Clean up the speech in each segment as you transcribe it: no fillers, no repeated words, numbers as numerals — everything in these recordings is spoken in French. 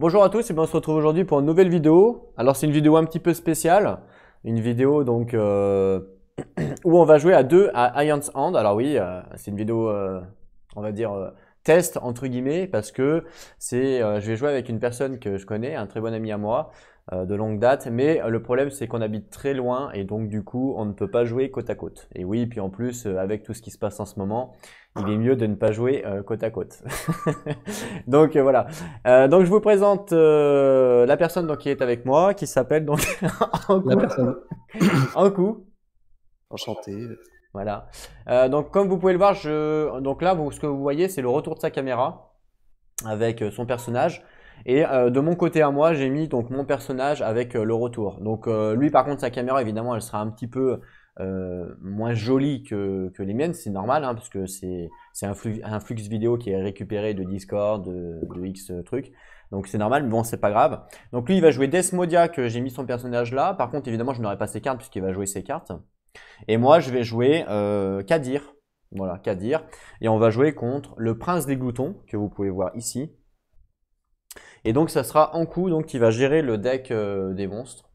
Bonjour à tous et bien on se retrouve aujourd'hui pour une nouvelle vidéo. Alors c'est une vidéo un petit peu spéciale, une vidéo donc où on va jouer à deux à Iron's Hand. Alors oui, c'est une vidéo on va dire test entre guillemets parce que je vais jouer avec une personne que je connais, un très bon ami à moi de longue date, mais le problème c'est qu'on habite très loin et donc du coup on ne peut pas jouer côte à côte. Et oui, puis en plus avec tout ce qui se passe en ce moment, il est mieux de ne pas jouer côte à côte. Donc voilà. Donc je vous présente la personne donc, qui est avec moi, qui s'appelle donc La Ankou. personne. Ankou. Enchanté. Voilà. Donc comme vous pouvez le voir, donc là ce que vous voyez c'est le retour de sa caméra avec son personnage. Et de mon côté à moi, j'ai mis donc mon personnage avec le retour. Donc lui par contre sa caméra évidemment elle sera un petit peu moins jolie que les miennes, c'est normal hein, parce que c'est un flux vidéo qui est récupéré de Discord, de X trucs. Donc c'est normal, mais bon c'est pas grave. Donc lui il va jouer Desmodia que j'ai mis son personnage là. Par contre évidemment je n'aurai pas ses cartes puisqu'il va jouer ses cartes. Et moi je vais jouer Kadir. Voilà, Kadir. Et on va jouer contre le prince des gloutons que vous pouvez voir ici. Et donc ça sera Ankou donc qui va gérer le deck des monstres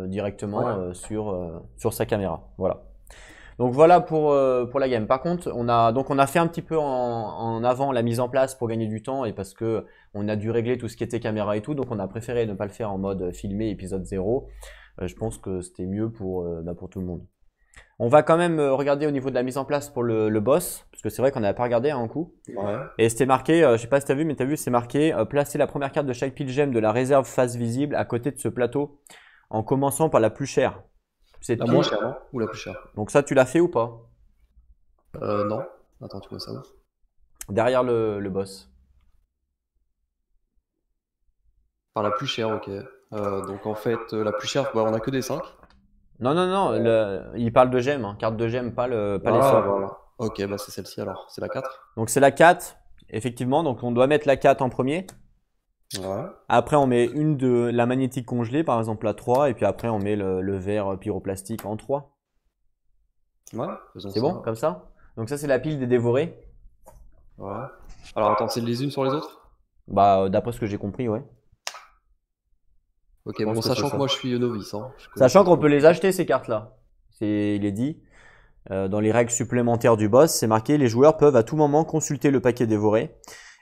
directement Ouais. sur sa caméra. Voilà. Donc voilà pour la game. Par contre, on a fait un petit peu en avant la mise en place pour gagner du temps et parce que on a dû régler tout ce qui était caméra et tout, donc on a préféré ne pas le faire en mode filmé épisode 0. Je pense que c'était mieux pour tout le monde. On va quand même regarder au niveau de la mise en place pour le boss, parce que c'est vrai qu'on n'avait pas regardé un coup. Ouais. Et c'était marqué, je sais pas si t'as vu, mais t'as vu, c'est marqué placer la première carte de chaque pile gemme de la réserve face visible à côté de ce plateau, en commençant par la plus chère. Cette La moins pile, chère, non? Ou la plus chère? donc ça tu l'as fait ou pas? Non. Attends, tu vois ça où? Derrière le boss. Par la plus chère, ok. Donc en fait, la plus chère, bah, on a que des 5. Non, non, non, il parle de gemmes, hein, carte de gemmes, pas les Ah, sorts. voilà. Ok, bah c'est celle-ci alors. C'est la 4. Donc c'est la 4, effectivement, donc on doit mettre la 4 en premier. Ouais. Après on met une de la magnétique congelée, par exemple la 3, et puis après on met le verre pyroplastique en 3. Ouais, faisons C'est bon, ça. comme ça? Donc ça c'est la pile des dévorés. Ouais. Alors attends, c'est les unes sur les autres? Bah d'après ce que j'ai compris, ouais. Je Ok, pense bon, que c'est sachant que ça. moi je suis novice, hein. Je connais Sachant pas qu'on trop. peut les acheter ces cartes-là. Il est dit. Dans les règles supplémentaires du boss, c'est marqué les joueurs peuvent à tout moment consulter le paquet dévoré.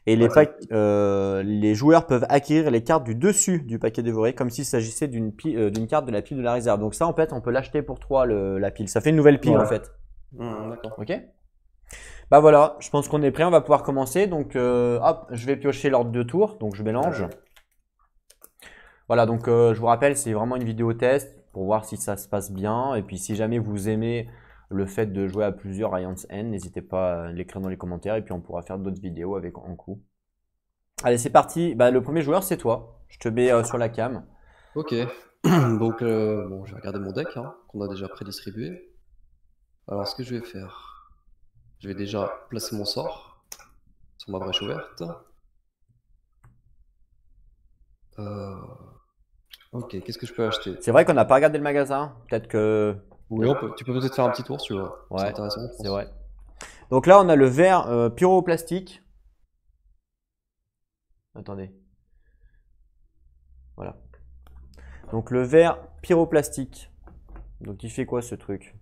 Et Ouais, c'est les joueurs peuvent acquérir les cartes du dessus du paquet dévoré comme s'il s'agissait d'une carte de la pile de la réserve. Donc ça, en fait, on peut l'acheter pour 3, la pile. Ça fait une nouvelle pile, en ouais. fait. D'accord. Ok. Bah voilà, je pense qu'on est prêt, on va pouvoir commencer. Donc hop, je vais piocher l'ordre de tour, donc je mélange. Voilà, donc je vous rappelle, c'est vraiment une vidéo test pour voir si ça se passe bien. Et puis si jamais vous aimez le fait de jouer à plusieurs Alliance N, n'hésitez pas à l'écrire dans les commentaires et puis on pourra faire d'autres vidéos avec en coup. Allez, c'est parti. Bah, le premier joueur, c'est toi. Je te mets sur la cam. Ok. Donc, bon, je vais regarder mon deck, hein, qu'on a déjà prédistribué. Alors, ce que je vais faire, je vais déjà placer mon sort sur ma brèche ouverte. Euh, ok, qu'est-ce que je peux acheter? C'est vrai qu'on n'a pas regardé le magasin. Peut-être que... Oui, tu peux peut-être faire un petit tour si tu veux. C'est Ouais, intéressant, je c'est pense. vrai. Donc là, on a le verre pyroplastique. Attendez. Voilà. Donc le verre pyroplastique. Donc il fait quoi ce truc?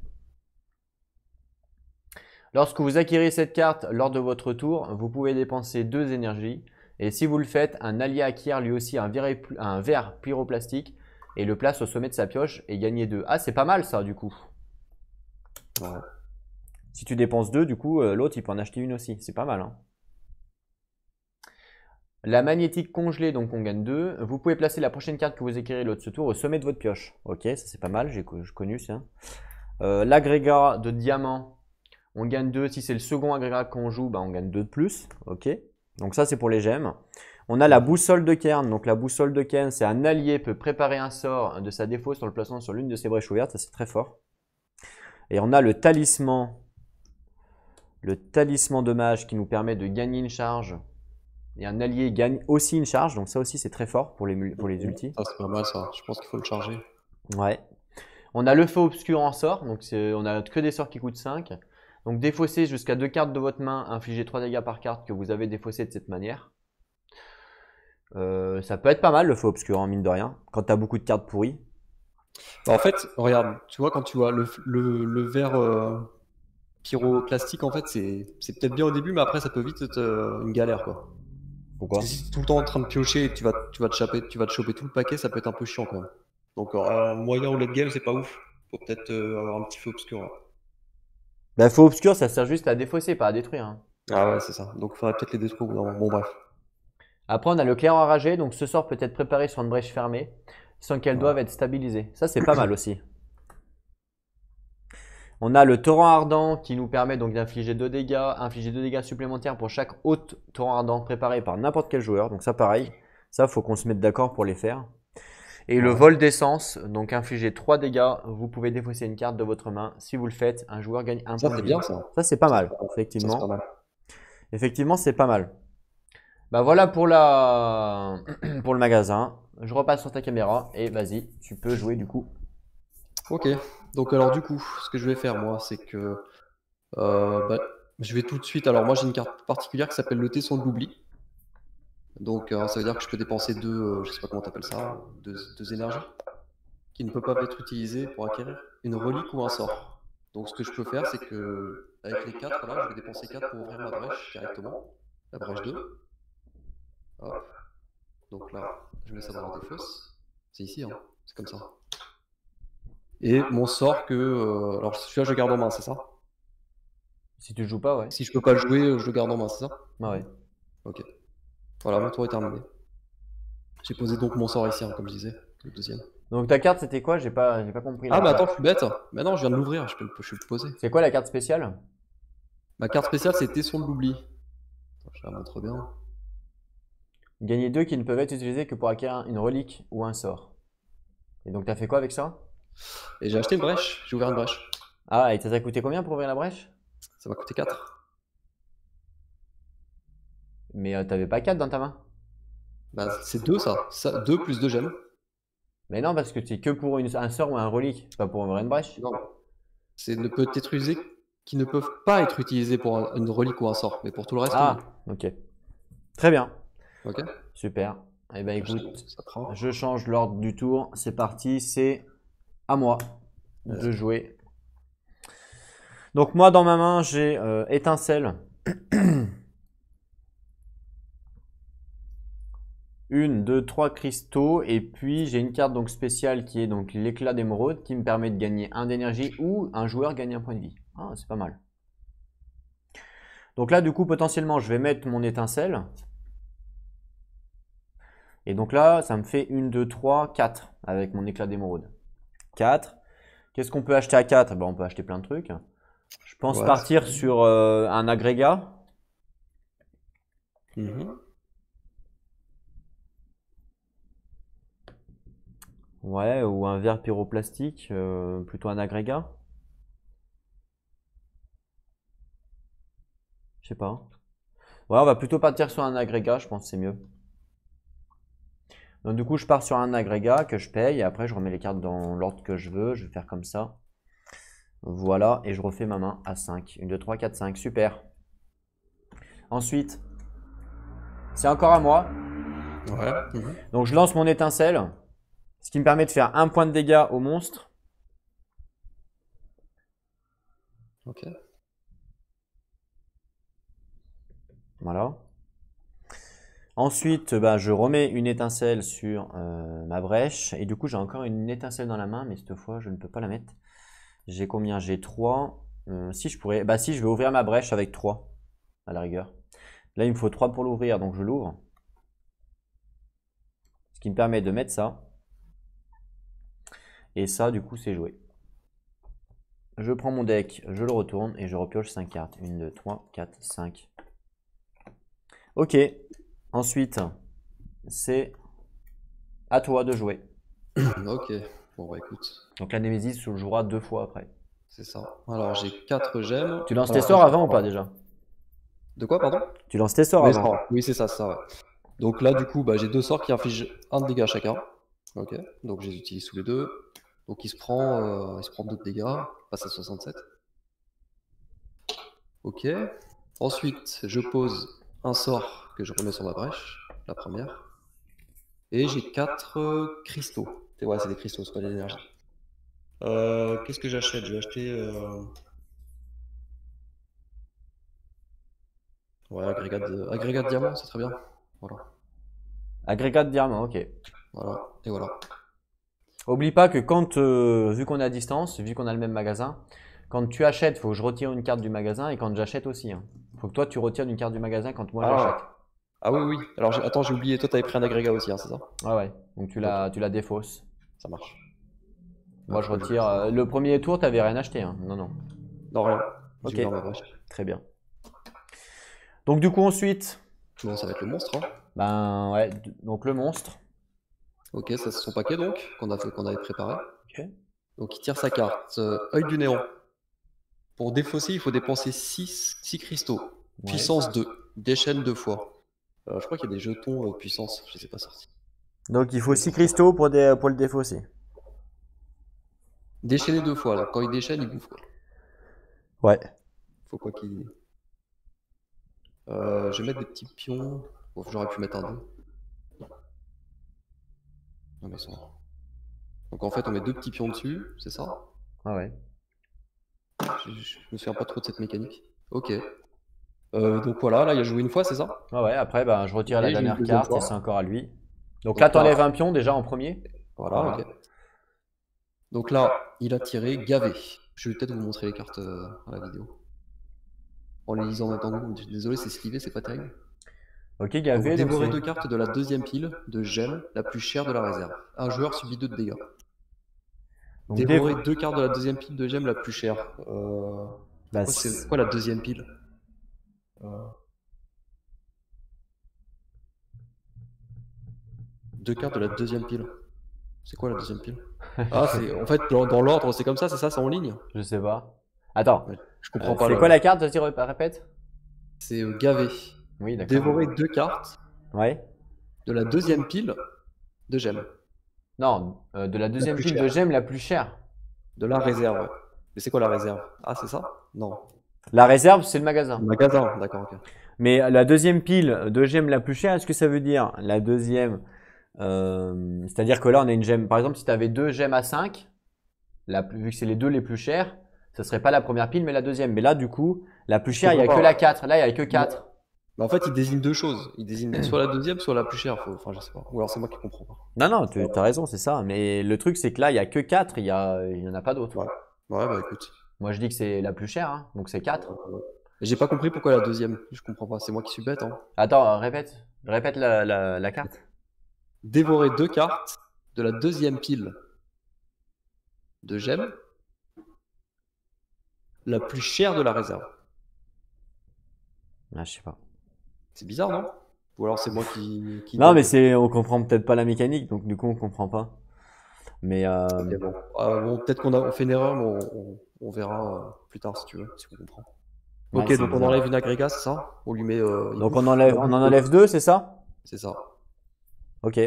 Lorsque vous acquérez cette carte lors de votre tour, vous pouvez dépenser 2 énergies. Et si vous le faites, un allié acquiert lui aussi un verre pyroplastique et le place au sommet de sa pioche et gagnez 2. Ah, c'est pas mal ça du coup. Ouais. Si tu dépenses 2, du coup, l'autre il peut en acheter une aussi. C'est pas mal, hein. La magnétique congelée, donc on gagne 2. Vous pouvez placer la prochaine carte que vous acquérez lors de ce tour au sommet de votre pioche. Ok, ça c'est pas mal, j'ai connu ça. L'agrégat de diamant, on gagne 2. Si c'est le second agrégat qu'on joue, bah, on gagne 2 de plus. Ok, donc ça c'est pour les gemmes. On a la boussole de cairn. Donc la boussole de cairn, c'est un allié peut préparer un sort de sa défausse en le plaçant sur l'une de ses brèches ouvertes. Ça c'est très fort. Et on a le talisman. Le talisman de mage qui nous permet de gagner une charge. Et un allié gagne aussi une charge. Donc ça aussi c'est très fort pour les ultis. Ça, c'est pas mal ça. Je pense qu'il faut le charger. Ouais. On a le feu obscur en sort, donc on a que des sorts qui coûtent 5. Donc défausser jusqu'à 2 cartes de votre main, infligez 3 dégâts par carte que vous avez défaussé de cette manière. Ça peut être pas mal le feu obscur, en mine de rien, quand t'as beaucoup de cartes pourries. Bah, en fait, regarde, tu vois, quand tu vois le vert pyroclastique, en fait, c'est peut-être bien au début, mais après, ça peut vite être une galère, quoi. Pourquoi? Parce que si t'es tout le temps en train de piocher et que tu vas te choper tout le paquet, ça peut être un peu chiant, quand même. Donc, moyen ou late game, c'est pas ouf. Faut peut-être avoir un petit feu obscur, là. Bah, feu obscur, ça sert juste à défausser, pas à détruire, hein. Ah ouais, c'est ça. Donc, faudrait peut-être les détruire au bout d'un moment. Bon, bref. Après, on a le clair enragé, donc ce sort peut être préparé sur une brèche fermée, sans qu'elle doive Voilà. être stabilisée. Ça, c'est pas mal aussi. On a le torrent ardent qui nous permet donc d'infliger 2 dégâts, infliger 2 dégâts supplémentaires pour chaque haute torrent ardent préparé par n'importe quel joueur. Donc ça, pareil, ça, faut qu'on se mette d'accord pour les faire. Et le Ouais. vol d'essence, donc infliger 3 dégâts, vous pouvez défausser une carte de votre main. Si vous le faites, un joueur gagne un Ça, point de c'est vie. bien, ça. Ça, c'est pas Ça, c'est mal, pas mal. Ça, c'est pas effectivement. mal. Effectivement, c'est pas mal. Bah voilà pour la pour le magasin. Je repasse sur ta caméra et vas-y, tu peux jouer du coup. Ok. Donc, alors, du coup, ce que je vais faire, moi, c'est que bah, je vais tout de suite. Alors, moi, j'ai une carte particulière qui s'appelle le tesson de l'oubli. Donc, ça veut dire que je peux dépenser je sais pas comment t'appelles ça, deux énergies qui ne peuvent pas être utilisées pour acquérir une relique ou un sort. Donc, ce que je peux faire, c'est que avec les 4 là, je vais dépenser 4 pour ouvrir ma brèche directement, la brèche 2. Hop. Donc là, je mets ça dans la défausse. C'est ici, hein. C'est comme ça. Et mon sort alors celui-là, je le garde en main, c'est ça? Si tu joues pas, ouais. Si je peux pas le jouer, je le garde en main, c'est ça? Ah ouais. Ok. Voilà, mon tour est terminé. J'ai posé donc mon sort ici, hein, comme je disais, le deuxième. Donc ta carte c'était quoi? J'ai pas compris Ah, la mais carte. attends, je suis bête. Mais non, je viens de l'ouvrir, je peux le poser. C'est quoi la carte spéciale? Ma carte spéciale, c'est Tesson de l'oubli. Attends, je la montre bien. Gagner 2 qui ne peuvent être utilisés que pour acquérir une relique ou un sort. Et donc t'as fait quoi avec ça? Et j'ai acheté une brèche, j'ai ouvert une brèche. Ah, et ça t'a coûté combien pour ouvrir la brèche? Ça m'a coûté 4. Mais t'avais pas 4 dans ta main? Bah, c'est 2 ça. 2 plus 2 gemmes. Mais non, parce que c'est que pour un sort ou un relique, c'est pas pour ouvrir une brèche. Non. C'est ne peut être usé qui ne peuvent pas être utilisés pour une relique ou un sort. Mais pour tout le reste, oui. Ah, ok. Très bien. Ok. Super. Eh ben écoute, Ça prend. je change l'ordre du tour. C'est parti, c'est à moi de Vas-y. jouer. Donc moi dans ma main j'ai étincelle. Une, deux, trois cristaux et puis j'ai une carte donc spéciale qui est donc l'éclat d'émeraude qui me permet de gagner un d'énergie ou un joueur gagne un point de vie. Ah, c'est pas mal. Donc là du coup potentiellement je vais mettre mon étincelle. Et donc là ça me fait 1, 2, 3, 4 avec mon éclat d'émeraude. 4. Qu'est-ce qu'on peut acheter à 4? On peut acheter plein de trucs. Je pense Ouais, partir sur un agrégat. Mhm. Ouais, ou un verre pyroplastique, plutôt un agrégat. Je sais pas. Ouais, on va plutôt partir sur un agrégat, je pense que c'est mieux. Donc du coup, je pars sur un agrégat que je paye et après je remets les cartes dans l'ordre que je veux. Je vais faire comme ça. Voilà, et je refais ma main à 5. 1, 2, 3, 4, 5. Super. Ensuite, c'est encore à moi. Ouais. Mhm. Donc je lance mon étincelle, ce qui me permet de faire un point de dégâts au monstre. Ok. Voilà. Ensuite, je remets une étincelle sur ma brèche. Et du coup, j'ai encore une étincelle dans la main, mais cette fois, je ne peux pas la mettre. J'ai combien? J'ai 3. Si je pourrais. Bah si, je vais ouvrir ma brèche avec 3, à la rigueur. Là, il me faut 3 pour l'ouvrir, donc je l'ouvre. Ce qui me permet de mettre ça. Et ça, du coup, c'est joué. Je prends mon deck, je le retourne et je repioche 5 cartes. 1, 2, 3, 4, 5. Ok. Ensuite, c'est à toi de jouer. Ok. Bon, bah écoute. Donc la Némésis se jouera 2 fois après. C'est ça. Alors, j'ai 4 gemmes. Tu lances tes Alors, sorts avant ou pas déjà? de quoi, pardon? Tu lances tes sorts Oui, avant. oui, c'est ça, ouais. Donc là, du coup, bah, j'ai 2 sorts qui infligent un de dégâts chacun. Ok. Donc, je les utilise tous les deux. Donc, il se prend 2 de dégâts. Passe à 67. Ok. Ensuite, je pose un sort que je remets sur ma brèche. La première. Et j'ai 4 cristaux. Ouais, c'est des cristaux, c'est pas de l'énergie. Qu'est-ce que j'achète? Je vais acheter... Ouais, agrégat de diamant, c'est très bien. Voilà. Agrégat de diamant, ok. Voilà. Et voilà. Oublie pas que quand, vu qu'on est à distance, vu qu'on a le même magasin, quand tu achètes, faut que je retire une carte du magasin et quand j'achète aussi. Hein. Faut que toi tu retires une carte du magasin quand moi j'achète. Ah oui, oui. Alors, attends, j'ai oublié. Toi, t'avais pris un agrégat aussi, hein, c'est ça? Ouais, ouais. Donc tu la défausses. Ça marche. Moi je retire. Le premier tour, t'avais rien acheté. Hein. Non, non. Non, rien. Ok. J'ai ouvert ma poche. Très bien. Donc du coup ensuite, Bon, ça va être le monstre, hein. ben ouais. Donc le monstre. Ok, ça c'est son paquet donc, qu'on avait préparé. Ok. Donc il tire sa carte. Œil du néant. Pour défausser, il faut dépenser 6 cristaux. Ouais. Puissance 2. Déchaîne 2 fois. Je crois qu'il y a des jetons puissance, je sais pas sorti. Donc il faut 6 cristaux pour le défausser. Déchaîner 2 fois, alors quand il déchaîne, il bouffe quoi. Ouais. Faut quoi qu'il... je vais mettre des petits pions. Bon, j'aurais pu mettre un 2. Non mais ça. Donc en fait on met 2 petits pions dessus, c'est ça? Ah ouais. Je me souviens pas trop de cette mécanique. Ok. Donc voilà, là il a joué une fois, c'est ça? Ah ouais. Après, ben je retire Et la j'ai une dernière deuxième carte fois. et c'est encore à lui. Donc Donc là, là- t'enlèves un pion déjà en premier. Voilà, Voilà. ok. Donc là, il a tiré gavé. Je vais peut-être vous montrer les cartes à la vidéo. En les lisant en même temps que vous. Désolé, c'est slivé, c'est pas terrible. Ok, Donc, gavé. Donc dévorer c'est. 2 cartes de la deuxième pile de gemmes, la plus chère de la réserve. Un joueur subit 2 de dégâts. Donc, Dévorer 2 cartes de la deuxième pile de gemmes la plus chère. Bah, C'est quoi la deuxième pile? 2 cartes de la deuxième pile. C'est quoi la deuxième pile? Ah, c'est en fait dans l'ordre, c'est comme ça, c'est ça, c'est en ligne? Je sais pas. Attends. Ouais, je comprends pas. C'est quoi la carte? Vas-y, répète. C'est gavé. Oui, d'accord. Dévorer 2 cartes Ouais. de la deuxième pile de gemmes. Non, de la deuxième plus pile chère. de gemmes la plus chère. De la réserve. Mais c'est quoi la réserve? Ah, c'est ça? Non. La réserve, c'est le magasin. Le magasin, d'accord, ok. Mais la deuxième pile de gemmes la plus chère, est-ce que ça veut dire la deuxième c'est-à-dire que là, on a une gemme. Par exemple, si tu avais 2 gemmes à 5, vu que c'est les deux les plus chères, ce serait pas la première pile, mais la deuxième. Mais là, du coup, la plus chère, il n'y a que la 4. Là, il n'y a que 4. Bah, en fait, il désigne 2 choses. Il désigne soit la deuxième, soit la plus chère. Enfin, je sais pas. Ou alors c'est moi qui comprends pas. Non, non, tu as raison, c'est ça. Mais le truc, c'est que là, il n'y a que 4, il n'y en a pas d'autres. Ouais. Ouais, bah écoute. Moi, je dis que c'est la plus chère, hein, donc c'est 4. J'ai pas compris pourquoi la deuxième. Je comprends pas. C'est moi qui suis bête, hein. Attends, répète. Répète la carte. Dévorer 2 cartes de la deuxième pile de gemmes la plus chère de la réserve. Ah, je sais pas. C'est bizarre, non? Ou alors c'est moi qui Non, mais on comprend peut-être pas la mécanique, donc du coup, on comprend pas. Mais Ok, bon. Bon, peut-être on fait une erreur, mais on verra plus tard si tu veux, si on comprend. ouais, Ok, c'est donc on bizarre. enlève une agrégat, c'est ça? On lui met. Donc on en enlève 2, c'est ça? C'est ça. Ok.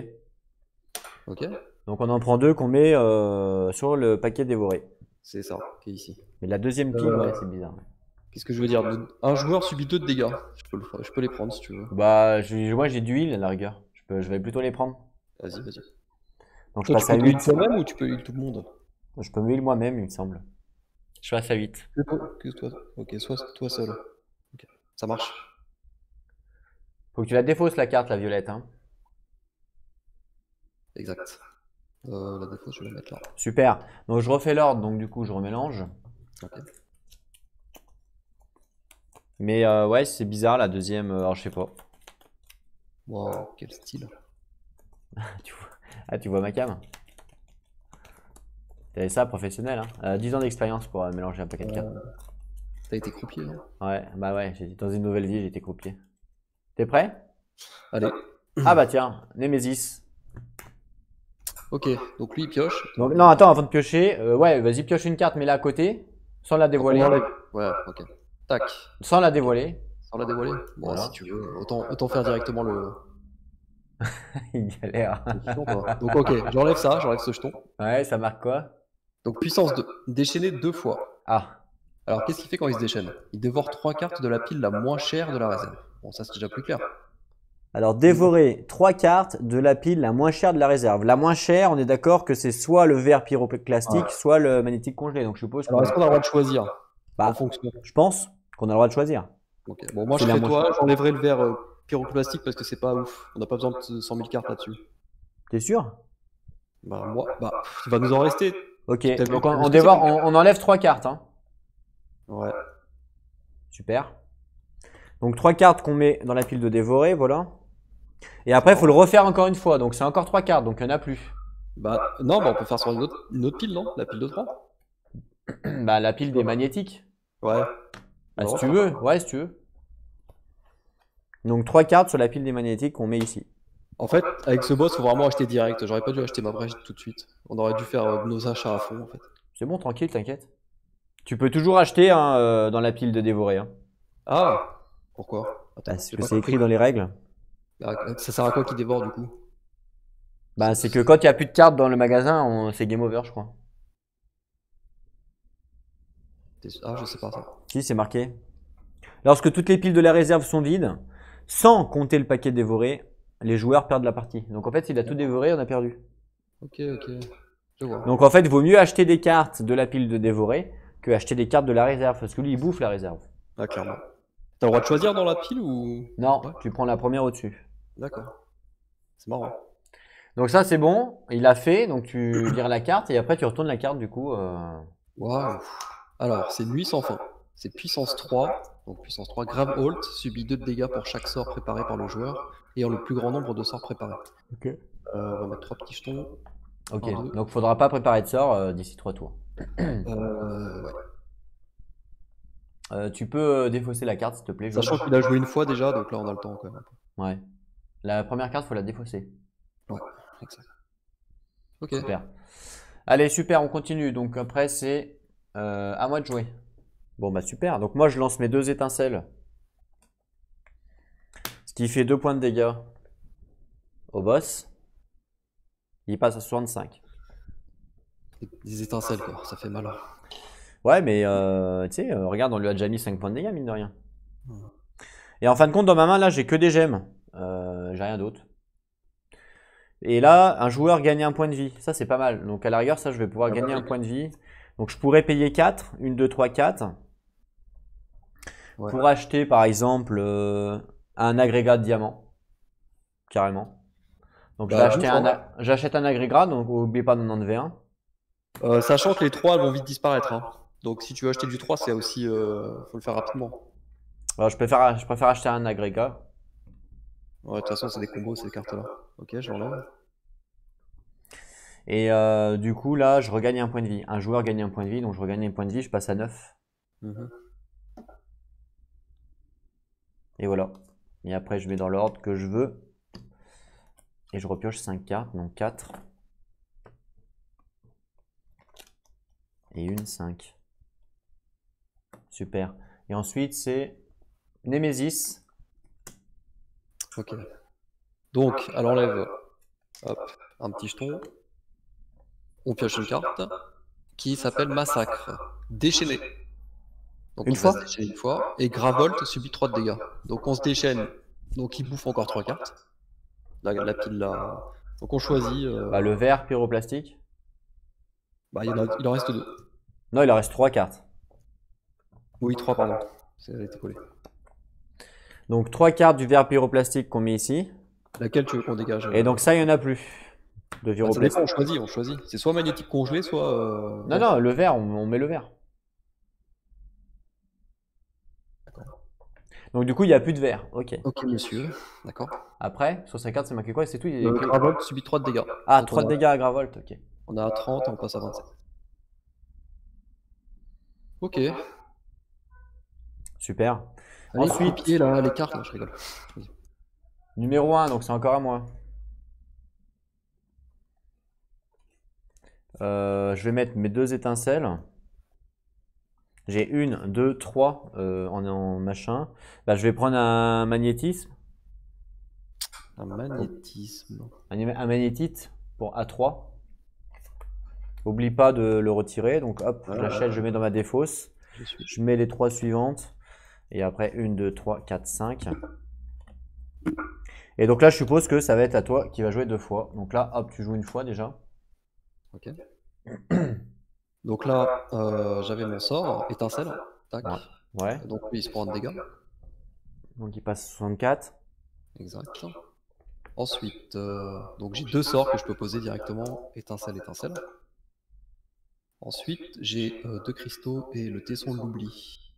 Ok? Donc on en prend 2 qu'on met sur le paquet dévoré. C'est ça, qui est ici. Mais la deuxième pile, ouais, c'est bizarre. Qu'est-ce que je veux dire? Un joueur subit 2 de dégâts. Je peux les prendre si tu veux. Bah, moi j'ai du heal à la rigueur. Je vais plutôt les prendre. Vas-y, vas-y. Donc je Toi, passe tu à peux heal 8. toi-même ou tu peux heal tout le monde? Je peux me heal moi-même, il me semble. Je passe à 8. Que toi. Ok, soit toi seul. Ok, ça marche. Faut que tu la défausses la carte, la violette. Hein. Exact. La défausse, je vais la mettre là. Super. Donc je refais l'ordre, donc du coup je remélange. Ok. Mais ouais, c'est bizarre la deuxième. Alors je sais pas. Wow, quel style. Tu vois ma cam? T'avais ça professionnel, hein. 10 ans d'expérience pour mélanger un paquet de cartes. T'as été croupier, non? Ouais, bah ouais, j'étais dans une nouvelle vie, j'ai été croupier. T'es prêt? Allez. Ah bah tiens, Némésis. Ok, donc lui il pioche. Donc, non, attends, avant de piocher, ouais, vas-y, pioche une carte, mets-la à côté, sans la dévoiler. On enlève. Ouais, ok. Tac. Sans la dévoiler. Sans la dévoiler? Bon, Voilà. si tu veux, autant faire directement le. Il galère. jeton, quoi. Donc ok, j'enlève ça, j'enlève ce jeton. Ouais, ça marque quoi? Donc puissance 2, déchaîner 2 fois. Ah, Alors qu'est-ce qu'il fait quand il se déchaîne? Il dévore 3 cartes de la pile la moins chère de la réserve. Bon, ça c'est déjà plus clair. Alors, dévorer 3 cartes de la pile la moins chère de la réserve. La moins chère, on est d'accord que c'est soit le verre pyroclastique, soit le magnétique congelé. Donc, je suppose Alors, est-ce qu'on a le droit de choisir Bah, en fonction? je pense qu'on a le droit de choisir. Ok. Bon, moi, je C'est la ferai moins toi, j'enlèverai le verre pyroclastique parce que c'est pas ouf. On n'a pas besoin de 100 000 cartes là-dessus. T'es sûr? Bah, moi, il va nous en rester. Ok, T'as vu donc le on, spécial dévore, on enlève 3 cartes. Hein. Ouais. Super. Donc 3 cartes qu'on met dans la pile de dévorer, voilà. Et après, il faut le refaire encore une fois. Donc c'est encore 3 cartes, donc il n'y en a plus. Bah, non, bah, on peut faire sur une autre pile, non? La pile de 3? Bah la pile des magnétiques. Ouais. Bah, si Non, tu veux, ouais, si tu veux. Donc 3 cartes sur la pile des magnétiques qu'on met ici. En fait, avec ce boss, faut vraiment acheter direct. J'aurais pas dû acheter ma brèche tout de suite. On aurait dû faire nos achats à fond, en fait. C'est bon, tranquille, t'inquiète. Tu peux toujours acheter hein, dans la pile de dévorer. Hein. Ah! Pourquoi? Attends, Parce j'ai que pas c'est compris. écrit dans les règles. Ah, ça sert à quoi qui dévore, du coup? Bah c'est que quand il n'y a plus de cartes dans le magasin, c'est game over, je crois. Ah, je sais pas ça. Si, c'est marqué. Lorsque toutes les piles de la réserve sont vides, sans compter le paquet dévoré, les joueurs perdent la partie. Donc en fait, s'il a tout dévoré, on a perdu. Ok. Je vois. Donc en fait, il vaut mieux acheter des cartes de la pile de dévoré que acheter des cartes de la réserve, parce que lui, il bouffe la réserve. Ah, clairement. T'as le droit de choisir dans la pile ou... Non, Ouais. tu prends la première au-dessus. D'accord. C'est marrant. Donc ça, c'est bon, il a fait, donc tu vires la carte, et après tu retournes la carte du coup. Waouh. Alors, c'est Nuit sans fin. C'est puissance 3. Donc puissance 3, grave hold, subit 2 de dégâts pour chaque sort préparé par le joueur, ayant le plus grand nombre de sorts préparés. Ok. On va mettre 3 petits jetons. Ok, 1, 2. donc faudra pas préparer de sort d'ici 3 tours. Ouais. Tu peux défausser la carte s'il te plaît. Jaune. Sachant qu'il a joué une fois déjà, donc là on a le temps quand même. Ouais. La première carte, faut la défausser. Ouais, exact. Ok. Super. Allez, super, on continue. Donc après, c'est à moi de jouer. Bon, bah super. Donc moi, je lance mes 2 étincelles. Ce qui fait 2 points de dégâts au boss. Il passe à 65. Des étincelles quoi, ça fait mal. Ouais, mais tu sais, regarde, on lui a déjà mis 5 points de dégâts, mine de rien. Et en fin de compte, dans ma main, là, j'ai que des gemmes. J'ai rien d'autre. Et là, un joueur gagne un point de vie. Ça, c'est pas mal. Donc à la rigueur, ça, je vais pouvoir gagner un point de vie. Donc je pourrais payer 4. 1, 2, 3, 4. Ouais. Pour acheter, par exemple, un agrégat de diamants. Carrément. Donc j'achète un agrégat, donc n'oubliez pas d'en enlever un. Sachant que les 3 elles vont vite disparaître. Hein. Donc si tu veux acheter du 3, c'est aussi. Faut le faire rapidement. Alors je préfère acheter un agrégat. Ouais, de toute façon, c'est des combos ces cartes-là. Ok, j'enlève. Et du coup, là, je regagne un point de vie. Un joueur gagne un point de vie, donc je regagne un point de vie, je passe à 9. Et voilà. Et après, je mets dans l'ordre que je veux. Et je repioche 5 cartes, donc 4. Et une 5. Super. Et ensuite, c'est Némésis. Ok. Donc, elle enlève hop, un petit jeton. On pioche une carte qui s'appelle Massacre. Déchaîné. Donc Une il va fois se déchaîner une fois. Et Gravolt subit 3 de dégâts. Donc on se déchaîne. Donc il bouffe encore 3 cartes. La pile là. Donc on choisit. Bah, le verre pyroplastique. Bah, il en reste 2. Non, il en reste 3 cartes. Oui, 3 pardon. Elle a été collée. Donc 3 cartes du verre pyroplastique qu'on met ici. Laquelle tu veux qu'on dégage? Et donc ça, il n'y en a plus. De ça pyroplastique. dépend, on choisit. C'est soit magnétique congelé, soit. Non, non, le verre, on met le verre. Donc du coup, il n'y a plus de verre. Ok. Ok, monsieur. D'accord. Après, sur sa carte, c'est marqué quoi? C'est tout. Gravolt subit 3 de dégâts. Ah, Donc, 3 de dégâts à Gravolt, ok. On a 30 et on passe à 27. Ok. Super. Allez, Ensuite, copier là, les cartes, là, je rigole. numéro 1, donc c'est encore à moi. Je vais mettre mes 2 étincelles. J'ai 1, 2, 3 en machin. Bah, je vais prendre un magnétisme. Un magnétisme. Un magnétite pour A3. Oublie pas de le retirer. Donc hop, je l'achète, je mets dans ma défausse. Je mets les 3 suivantes. Et après 1, 2, 3, 4, 5. Et donc là, je suppose que ça va être à toi qui va jouer 2 fois. Donc là, hop, tu joues une fois déjà. Ok. Donc là, j'avais mon sort, étincelle. Tac. Ouais. Ouais. Donc lui, il se prend un dégât. Donc il passe 64. Exact. Ensuite, donc j'ai 2 sorts que je peux poser directement, étincelle, étincelle. Ensuite, j'ai 2 cristaux et le tesson de l'oubli.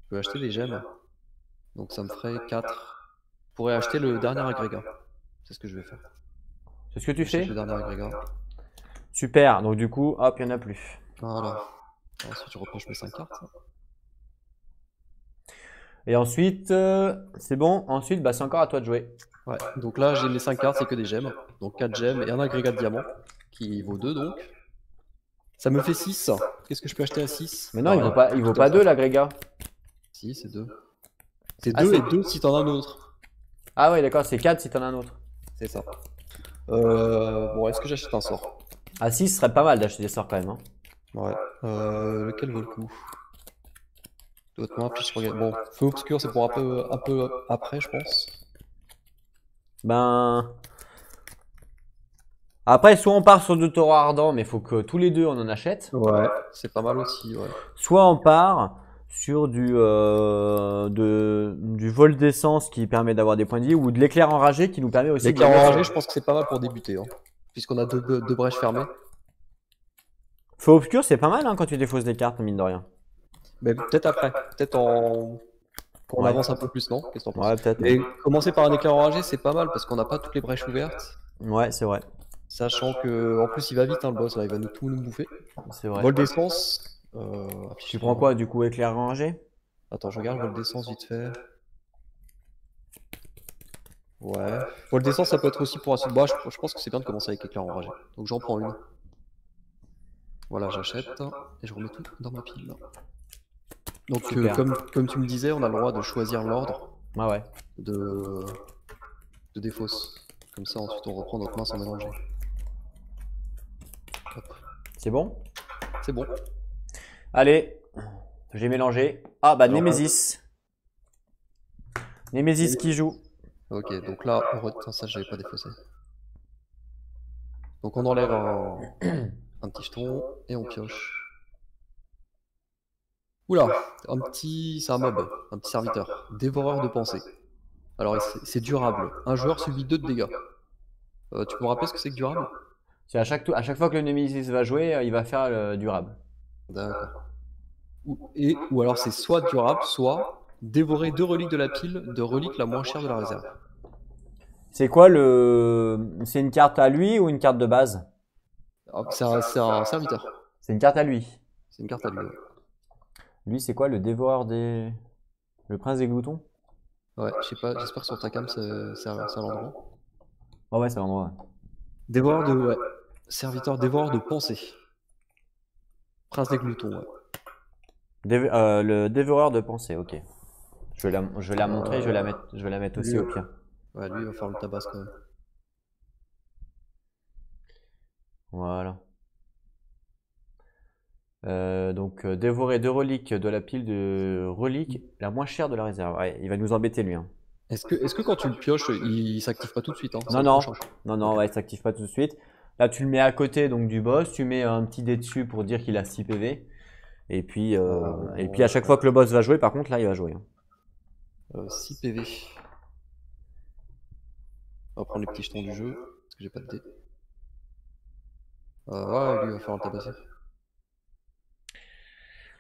Je peux acheter des gemmes. Donc ça me ferait 4. Je pourrais acheter le dernier agrégat. C'est ce que je vais faire. C'est ce que tu fais? Le dernier agrégat. Super. Donc du coup, hop, il n'y en a plus. Voilà. Ensuite, je repioche mes 5 cartes. Et ensuite, c'est bon. Ensuite, bah, c'est encore à toi de jouer. Ouais. Donc là, j'ai mes 5 cartes, c'est que des gemmes. Donc 4 gemmes et un agrégat de diamant qui vaut 2 donc. Ça me fait 6. Qu'est-ce que je peux acheter à 6? Mais non, il vaut pas 2 l'agrégat. Si, c'est 2. C'est Ah, 2 c'est- et 2 si t'en as un autre. Ah ouais, d'accord, c'est 4 si t'en as un autre. C'est ça. Bon, est-ce que j'achète un sort? À 6, ce serait pas mal d'acheter des sorts quand même, hein. Ouais. Lequel vaut le coup? Honnêtement, puis je regarde. Bon, feu obscur, c'est pour un peu après, je pense. Ben. Après, soit on part sur du taureau ardent, mais il faut que tous les deux on en achète. Ouais. C'est pas mal aussi, ouais. Soit on part sur du vol d'essence qui permet d'avoir des points de vie, ou de l'éclair enragé qui nous permet aussi L'éclair enragé, je pense que c'est pas mal pour débuter, hein, puisqu'on a deux brèches fermées. Feu obscur, c'est pas mal hein, quand tu défausses des cartes, mine de rien. Mais peut-être après, peut-être en. Quand on Ouais. avance un peu plus, non? Qu'est-ce que t'en penses? Ouais, peut-être. Mais commencer par un éclair enragé, c'est pas mal parce qu'on n'a pas toutes les brèches ouvertes. Ouais, c'est vrai. Sachant que, en plus, il va vite, hein, le boss, là, il va tout nous bouffer. C'est vrai. Vol d'essence. Tu prends quoi du coup, éclair enragé? Attends, je regarde vol d'essence vite fait. Ouais. Vol d'essence, ça peut être aussi pour un bah, je pense que c'est bien de commencer avec éclair enragé. Donc j'en prends une. Voilà, j'achète et je remets tout dans ma pile. Donc, Super. comme tu me disais, on a le droit de choisir l'ordre Ah ouais. de défausse. Comme ça, ensuite, on reprend notre main sans mélanger. Hop. C'est bon? C'est bon. Allez, j'ai mélangé. Ah bah Alors, Némésis. Némésis qui joue. Ok, donc là, on retient ça, j'avais pas défaussé. Donc on enlève un petit jeton et on pioche. Oula, c'est un mob, un petit serviteur, dévoreur de pensée. Alors c'est durable. Un joueur subit 2 de dégâts. Tu peux me rappeler ce que c'est que durable? C'est à chaque fois que le Némésis va jouer, il va faire le durable. D'accord. Ou alors c'est soit durable, soit dévorer 2 reliques de la pile de reliques la moins chère de la réserve. C'est quoi le... C'est une carte à lui ou une carte de base? C'est un serviteur. C'est une carte à lui. C'est une carte à lui. Ouais, Lui, c'est quoi le dévoreur des... Le prince des gloutons? ouais, je sais pas, j'espère que sur ta cam c'est à l'endroit. Oh ouais, c'est l'endroit. Dévoreur de. Ouais. Serviteur dévoreur de pensée. Prince des gloutons, ouais. Le dévoreur de pensée, ok. Je vais la montrer, je vais la mettre aussi lui, au pire. Ouais, lui il va faire le tabac quand même. Voilà. Donc dévorer 2 reliques de la pile de reliques la moins chère de la réserve. Ouais, il va nous embêter lui, hein. Est-ce que quand tu le pioches, il s'active pas tout de suite, hein? Non, non, non, ouais, il s'active pas tout de suite. Là, tu le mets à côté donc du boss, tu mets un petit dé dessus pour dire qu'il a 6 PV. Et puis à chaque fois que le boss va jouer, par contre, là, il va jouer, hein. 6 PV. On va prendre les petits jetons du jeu, parce que j'ai pas de dé. Ouais, lui il va faire le tabasser.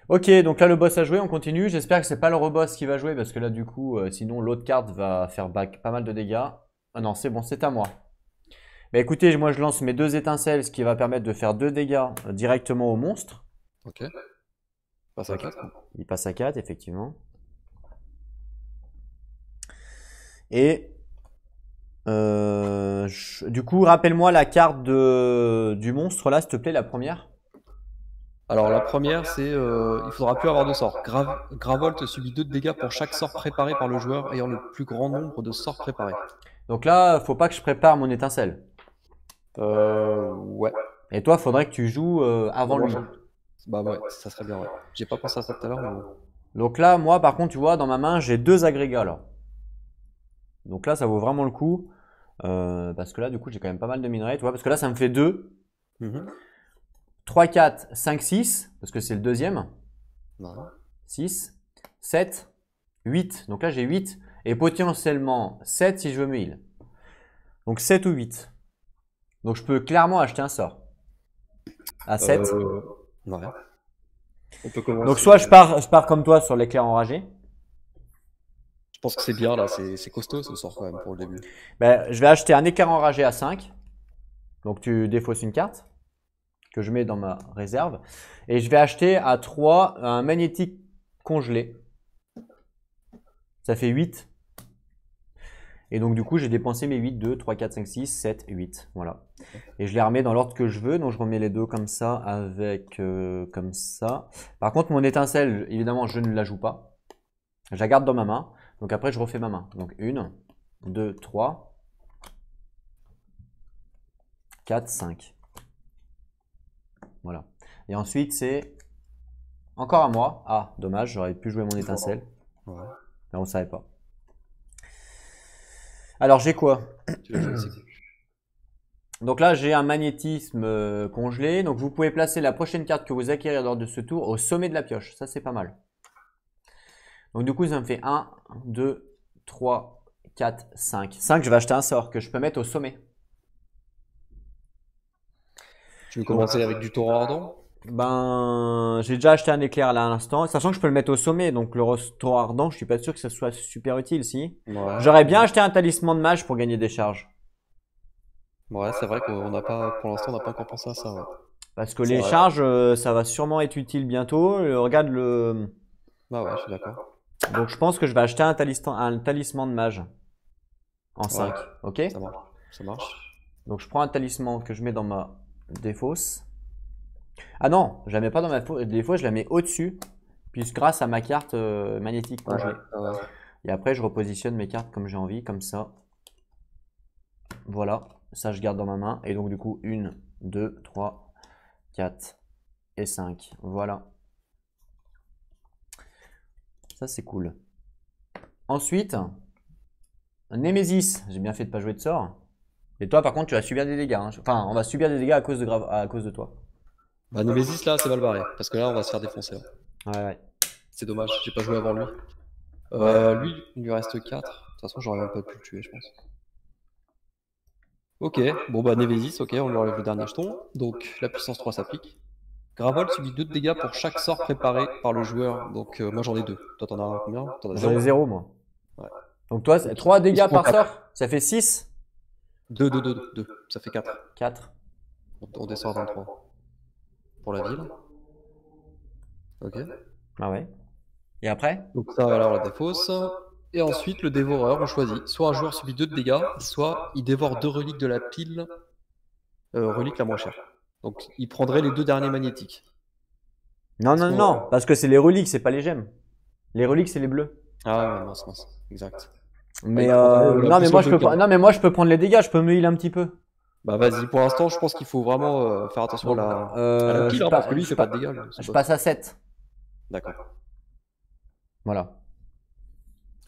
Ok, donc là le boss a joué, on continue. J'espère que c'est pas le reboss qui va jouer parce que là du coup, sinon l'autre carte va faire back pas mal de dégâts. Ah non, c'est bon, c'est à moi. Bah écoutez, moi je lance mes 2 étincelles, ce qui va permettre de faire 2 dégâts directement au monstre. Ok. Passe à 4. Il passe à 4, effectivement. Et du coup, rappelle-moi la carte du monstre là, s'il te plaît, la première. Alors la première, c'est il faudra plus avoir de sorts. Gravolt subit 2 de dégâts pour chaque sort préparé par le joueur ayant le plus grand nombre de sorts préparés. Donc là, faut pas que je prépare mon étincelle. Ouais. Et toi, faudrait que tu joues avant lui. Bah ouais, ça serait bien, ouais. J'ai pas pensé à ça tout à l'heure, mais bon. Donc là, moi, par contre, tu vois, dans ma main, j'ai 2 agrégats là. Donc là, ça vaut vraiment le coup. Parce que là, du coup, j'ai quand même pas mal de minerais. Tu vois, parce que là, ça me fait 2, Mhm. 3, 4, 5, 6. Parce que c'est le deuxième. Ouais. 6, 7, 8. Donc là, j'ai 8. Et potentiellement 7 si je veux mes heals. Donc 7 ou 8. Donc je peux clairement acheter un sort. À 7. Ouais. On peut Donc commencer. soit je pars comme toi sur l'éclair enragé. Je pense que c'est bien là, c'est costaud ce sort quand même pour le début. Ben, je vais acheter un éclair enragé à 5. Donc tu défausses une carte que je mets dans ma réserve. Et je vais acheter à 3 un magnétique congelé. Ça fait 8. Et donc du coup j'ai dépensé mes 8, 2, 3, 4, 5, 6, 7, 8. Voilà. Et je les remets dans l'ordre que je veux. Donc je remets les deux comme ça avec comme ça. Par contre mon étincelle, évidemment je ne la joue pas. Je la garde dans ma main. Donc après je refais ma main. Donc 1, 2, 3, 4, 5. Voilà. Et ensuite c'est encore à moi. Ah dommage, j'aurais pu jouer mon étincelle. Ouais. Mais on ne savait pas. Alors j'ai quoi? Tu l'as joué, c'est Donc là, j'ai un magnétisme congelé. Donc vous pouvez placer la prochaine carte que vous acquérez lors de ce tour au sommet de la pioche. Ça, c'est pas mal. Donc du coup, ça me fait 1, 2, 3, 4, 5. 5, je vais acheter un sort que je peux mettre au sommet. Tu veux commencer avec du taureau ardent? Ben, j'ai déjà acheté un éclair là à l'instant, sachant que je peux le mettre au sommet. Donc le restaurant ardent, je suis pas sûr que ça soit super utile, si. Ouais. J'aurais bien acheté un talisman de mage pour gagner des charges. Ouais, c'est vrai qu'on n'a pas, pour l'instant, on n'a pas encore pensé à ça. Ouais. Parce que C'est les vrai. charges, ça va sûrement être utile bientôt. Regarde le... Bah ouais, je suis d'accord. Donc je pense que je vais acheter un talisman de mage. En 5, Ouais, ok? ça marche. Ça marche. Donc je prends un talisman que je mets dans ma défausse. Ah non, je la mets pas dans ma défausse, je la mets au-dessus, puisque grâce à ma carte magnétique Ouais, congelée. ouais. Et après, je repositionne mes cartes comme j'ai envie, comme ça. Voilà, ça je garde dans ma main. Et donc du coup, 1, 2, 3, 4 et 5. Voilà. Ça c'est cool. Ensuite, Némésis. J'ai bien fait de pas jouer de sort. Et toi, par contre, tu vas subir des dégâts, hein. Enfin, on va subir des dégâts à cause de toi. Bah, Nemesis là, c'est mal barré. Parce que là, on va se faire défoncer. Là. Ouais, ouais. C'est dommage, j'ai pas joué avant lui. Lui, il lui reste 4. De toute façon, j'aurais même pas pu le tuer, je pense. Ok, bon bah Nemesis, ok, on lui enlève le dernier jeton. Donc la puissance 3 s'applique. Gravol subit 2 de dégâts pour chaque sort préparé par le joueur. Donc moi j'en ai 2. Toi t'en as combien? T'en as J'en ai 0? 0, moi. Ouais. Donc toi, Donc, 3 il se dégâts prend par 4. sort, ça fait 6? 2, 2, 2, 2. Ça fait 4. 4. On descend à 23. Pour la ville. Ok. Ah ouais. Et après? Donc ça, voilà, on la défausse. Et ensuite, le dévoreur, on choisit. Soit un joueur subit 2 de dégâts, soit il dévore 2 reliques de la pile, relique la moins chère. Donc il prendrait les 2 derniers magnétiques. Non, non, non, parce que c'est les reliques, c'est pas les gemmes. Les reliques, c'est les bleus. Ah ouais, mince, mince. Exact. Bah, Mais il prendrait la non, mais moi potion je de peux, gain. non, mais moi je peux prendre les dégâts, je peux me heal un petit peu. Bah vas-y, pour l'instant, je pense qu'il faut vraiment faire attention Donc, à la pile, hein, parce que lui, il fait pas de dégâts. lui, ce je boss. passe à 7. D'accord. Voilà.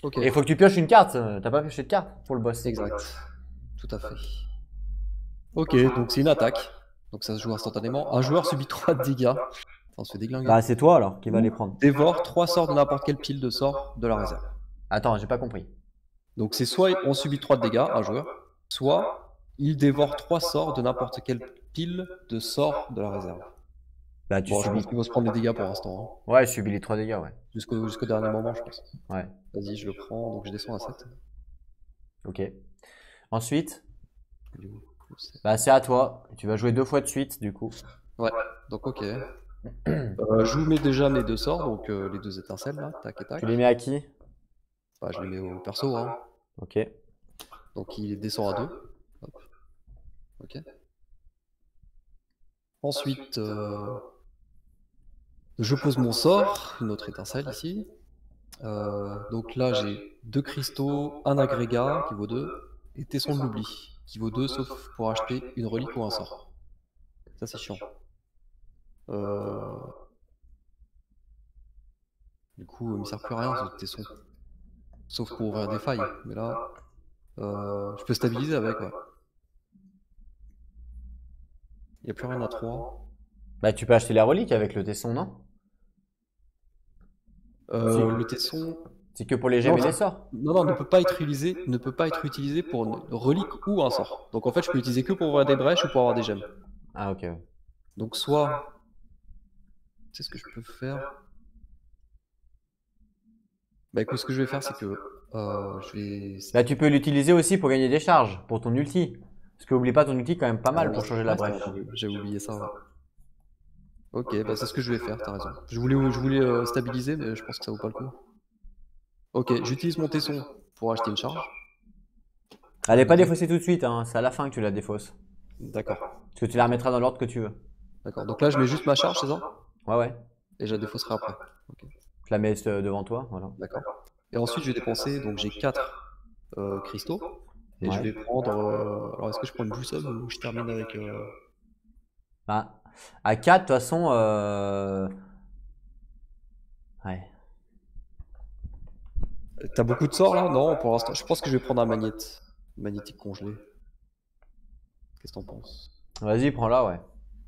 Ok. Et il faut que tu pioches une carte. T'as pas pioché de carte pour le boss. Exact. Tout à fait. Ok, donc c'est une attaque. Donc ça se joue instantanément. Un joueur subit 3 de dégâts. Enfin, on se fait déglinguer. Bah, c'est toi alors qui va les prendre. Dévore 3 sorts de n'importe quelle pile de sorts de la réserve. Attends, j'ai pas compris. Donc c'est soit on subit 3 de dégâts, un joueur, soit il dévore 3 sorts de n'importe quelle pile de sorts de la réserve. Bah, tu Bon, je subis. pense qu'il va se prendre les dégâts pour l'instant. Hein. Ouais, je subis les 3 dégâts, ouais. Jusqu'au dernier moment, je pense. Ouais, Vas-y, je le prends, donc je descends à 7. ok. Ensuite, Il est où bah, c'est à toi. Tu vas jouer 2 fois de suite, du coup. Ouais, donc ok. Je vous mets déjà mes 2 sorts, donc les 2 étincelles là, tac et tac. Tu les mets à qui? Bah, je les mets au perso, hein. Ok. Donc il descend à 2. Hop. Ok. Ensuite, je pose mon sort, une autre étincelle ici. Donc là, j'ai 2 cristaux, un agrégat qui vaut 2, et tesson de l'oubli qui vaut 2, sauf pour acheter une relique ou un sort. Ça, c'est chiant. Du coup, il me sert plus à rien ce tesson. Sauf pour ouvrir des failles. Mais là, Je peux stabiliser avec, ouais. Il n'y a plus rien à 3. Bah, tu peux acheter la relique avec le tesson, non? Si. Le tesson. C'est que pour les gemmes Non, et les sorts. non, ne peut pas être utilisé pour une relique ou un sort. Donc en fait, je peux l'utiliser que pour ouvrir des brèches ou pour avoir des gemmes. Ah, ok. Ouais. Donc soit. C'est ce que je peux faire. Bah écoute, ce que je vais faire, c'est que je vais. Bah, tu peux l'utiliser aussi pour gagner des charges, pour ton ulti. Parce que oublie pas, ton ulti est quand même pas mal pour changer la brèche. J'ai oublié ça. Ouais. Ok, bah c'est ce que je vais faire, t'as raison. Je voulais stabiliser, mais je pense que ça vaut pas le coup. Ok, j'utilise mon tesson pour acheter une charge. Elle est pas défaussée tout de suite, hein. C'est à la fin que tu la défausses. D'accord. Parce que tu la remettras dans l'ordre que tu veux. D'accord. Donc là, je mets juste ma charge, c'est ça? Ouais, ouais. Et je la défausserai après. Ok. Je la mets devant toi, voilà. D'accord. Et ensuite, je vais dépenser, donc j'ai 4 cristaux. Et je Ouais. vais prendre. Alors, est-ce que je prends une boussole ou je termine avec. Bah, à 4, de toute façon. Ouais. T'as beaucoup de sorts là? Non, pour l'instant. Je pense que je vais prendre un magnétique congelé. Qu'est-ce que t'en penses? Vas-y, prends-la, ouais.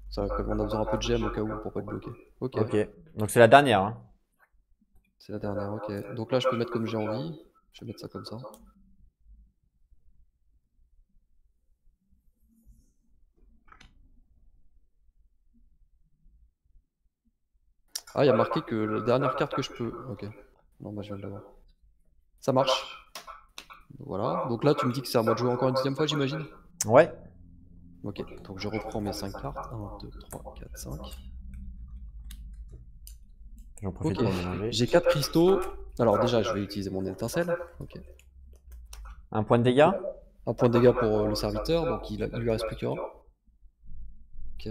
Ça, comme on a besoin un peu de gemmes au cas où pour pas être bloqué. Ok. Ok. Donc c'est la dernière, hein. C'est la dernière, ok. Donc là, je peux mettre comme j'ai envie. Je vais mettre ça comme ça. Ah, il y a marqué que la dernière carte que je peux. Ok. Non, bah je viens de l'avoir. Ça marche. Voilà. Donc là, tu me dis que c'est à moi de jouer encore une deuxième fois, j'imagine? Ouais. Ok. Donc je reprends mes 5 cartes. 1, 2, 3, 4, 5. J'en profite Ok. pour mélanger. J'ai 4 cristaux. Alors déjà, je vais utiliser mon étincelle. Ok. Un point de dégâts. Un point de dégâts pour le serviteur, donc il lui reste plus qu'un. Ok.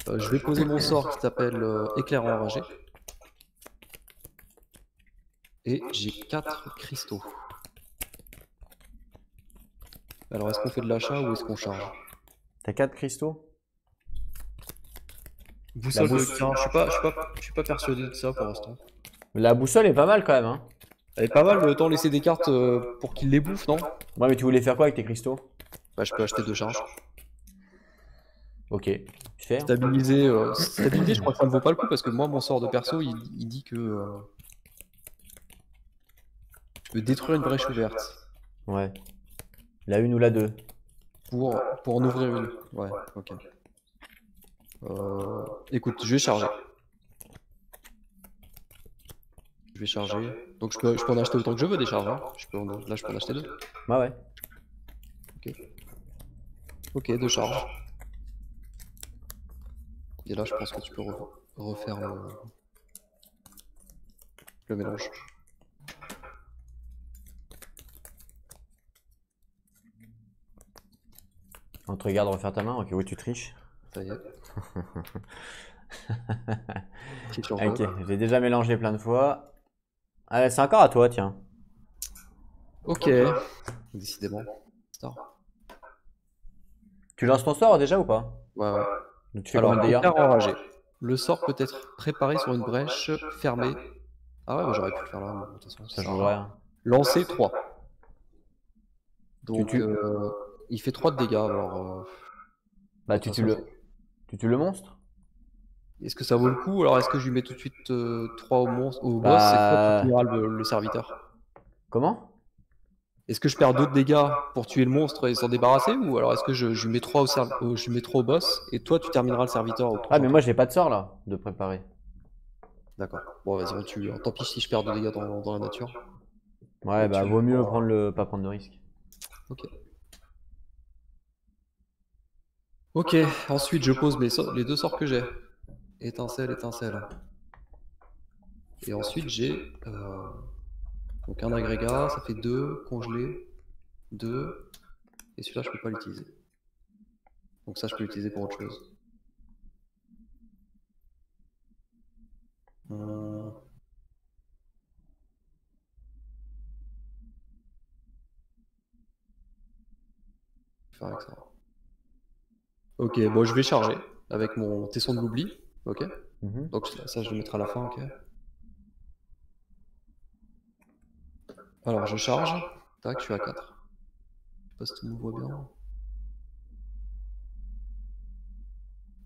Je vais poser mon sort qui s'appelle éclair enragé. Et j'ai 4 cristaux. Alors est-ce qu'on fait de l'achat ou est-ce qu'on charge? T'as 4 cristaux. Boussole de tiens, je suis pas persuadé de ça pour l'instant. La boussole est pas mal quand même, hein. Elle est pas mal, mais autant laisser des cartes pour qu'il les bouffe, non? Ouais, mais tu voulais faire quoi avec tes cristaux? Bah je peux acheter 2 charges. Ok. Tu fais, hein. Stabiliser, je crois que ça ne vaut pas le coup parce que moi mon sort de perso il dit que je peux détruire une brèche ouverte. Ouais. La 1 ou la 2. Pour en ouvrir une. Ouais, ok. Écoute, je vais charger. Je vais charger. Donc je peux en acheter autant que je veux des charges. Hein. Là, je peux en acheter 2. Ouais, ouais. Ok. Ok, 2 charges. Et là, je pense que tu peux refaire le mélange. On te regarde refaire ta main. Ok, oui, tu triches. Ça y est. Ok, j'ai déjà mélangé plein de fois. Allez, c'est encore à toi, tiens. Ok. Décidément. Star. Tu lances ton sort déjà ou pas? Ouais, ouais. Donc, tu fais Alors, combien de dégâts? éclair enragé. Le sort peut être préparé sur une brèche fermée. Ah ouais, bah, j'aurais pu le faire là, mais de toute façon. Ça change rien. Lancer 3. Donc, Tu- il fait 3 de dégâts. Alors, Bah, de tu toute tues façon, tu tues le monstre? est-ce que ça vaut le coup? Alors, est-ce que je lui mets tout de suite 3 au monstre, au boss, et toi Bah. tu tueras le serviteur? Comment? Est-ce que je perds 2 de dégâts pour tuer le monstre et s'en débarrasser? Ou alors est-ce que je lui mets 3 je lui mets 3 au boss et toi tu termineras le serviteur au Ah, prochain mais tour? moi j'ai pas de sort là, de préparer. D'accord. Bon, vas-y, on tue. Tant pis si je perds 2 dégâts dans la nature. Ouais, bah Tu- vaut mieux pas prendre de risque. Ok. Ok, ensuite je pose les 2 sorts que j'ai. Étincelle, étincelle. Et ensuite j'ai donc un agrégat, ça fait 2, congelé, 2, et celui-là je peux pas l'utiliser. Donc ça je peux l'utiliser pour autre chose. Faire avec ça. Ok, bon je vais charger avec mon tesson de l'oubli. Ok. Mhm. Donc ça je le mettrai à la fin, ok. Alors je charge. Tac, je suis à 4. sais pas si tout le monde voit bien.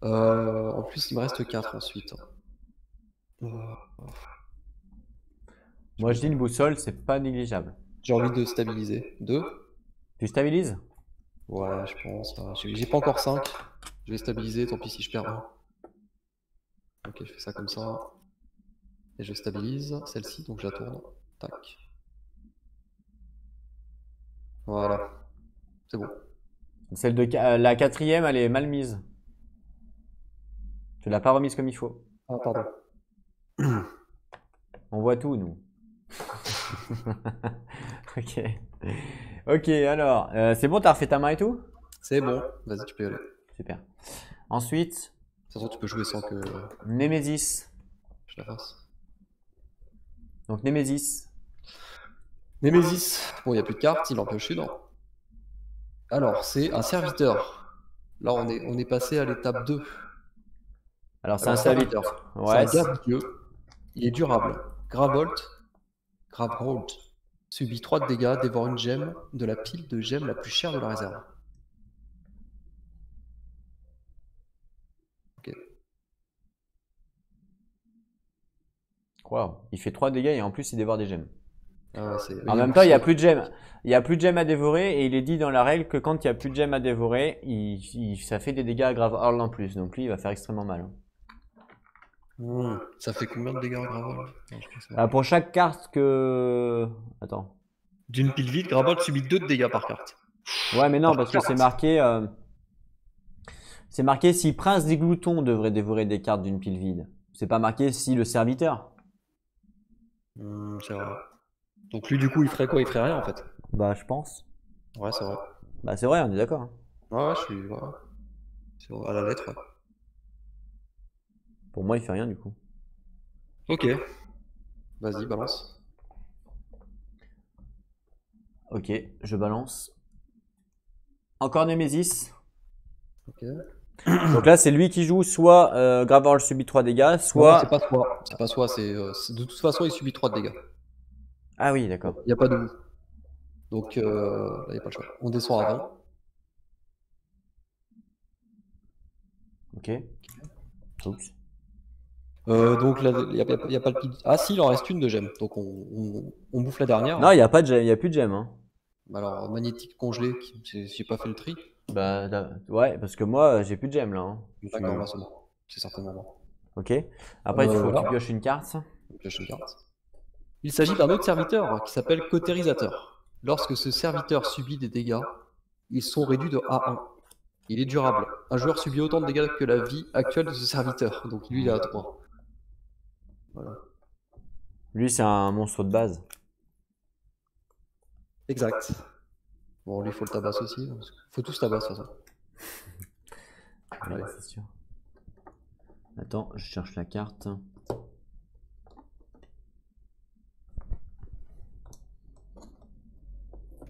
En plus, il me reste 4 ensuite. Moi, je dis une boussole, c'est pas négligeable. J'ai envie de stabiliser. 2. Tu stabilises? Ouais, je pense. J'ai pas encore 5. Je vais stabiliser, tant pis si je perds 1. Ok, je fais ça comme ça. Et je stabilise celle-ci, donc je la tourne. Tac. Voilà. C'est bon. Celle de la quatrième, elle est mal mise. Tu l'as pas remise comme il faut. Ah, pardon. On voit tout, nous. Ok. Ok, alors, c'est bon, t'as refait ta main et tout? C'est bon. Vas-y, tu peux y aller. Super. Ensuite, De toute façon, tu peux jouer sans que Némésis. je la fasse. Donc Némésis. Némésis. Bon, il n'y a plus de cartes, il en pioche une. Alors, c'est un serviteur. Là, on est passé à l'étape 2. Alors, c'est un serviteur. C'est Ouais. un garde-dieu. Il est durable. Gravolt subit 3 de dégâts, dévore une gemme de la pile de gemmes la plus chère de la réserve. Ok. Waouh. Il fait 3 dégâts et en plus, il dévore des gemmes. Ah ouais, En même temps, il n'y a plus de gemmes. Il n'y a plus de gemmes à dévorer et il est dit dans la règle que quand il n'y a plus de gemmes à dévorer, ça fait des dégâts à grave Hurl en plus. Donc lui, il va faire extrêmement mal. Ça fait combien de dégâts à Gravolt? Pour chaque carte que... Attends. D'une pile vide, Gravolt subit 2 de dégâts par carte. Ouais, mais non, parce que c'est marqué... c'est marqué si Prince des Gloutons devrait dévorer des cartes d'une pile vide. C'est pas marqué si le serviteur. C'est vrai. Donc lui, du coup, il ferait quoi? Il ferait rien, en fait. Bah, je pense. Ouais, c'est vrai. Bah, c'est vrai, on est d'accord. Ouais, je suis... Ouais. C'est à la lettre, ouais. Pour moi, il fait rien du coup. Ok. Vas-y, balance. Ok, je balance. Encore Némésis. Ok. Donc là, c'est lui qui joue, soit Gravel subit 3 dégâts, soit... Non, c'est pas soi. C'est pas soi, de toute façon, il subit 3 de dégâts. Ah oui, d'accord. Il n'y a pas de bout. Donc, là, il n'y a pas le choix. On descend à 20. Ok. Oups. Donc là, il n'y a pas le pile. Ah si, il en reste une de gemme. Donc on bouffe la dernière. Non, il n'y a pas de gemme, il y a plus de gemme. Hein. Alors, magnétique congelé, j'ai pas fait le tri. Bah, ouais, parce que moi, j'ai plus de gemme là. Hein. D'accord, là, c'est bon. C'est certainement bon. Ok. Après, il faut voilà. que tu pioches une carte. Je pioche une carte. Il s'agit d'un autre serviteur qui s'appelle Cautérisateur. Lorsque ce serviteur subit des dégâts, ils sont réduits de A1. Il est durable. Un joueur subit autant de dégâts que la vie actuelle de ce serviteur. Donc lui, il est à 3. Voilà. Lui, c'est un monstre de base. Exact. Bon, lui, il faut le tabasser aussi. Il faut tous tabasser, de toute façon. Ouais, c'est sûr. Attends, je cherche la carte.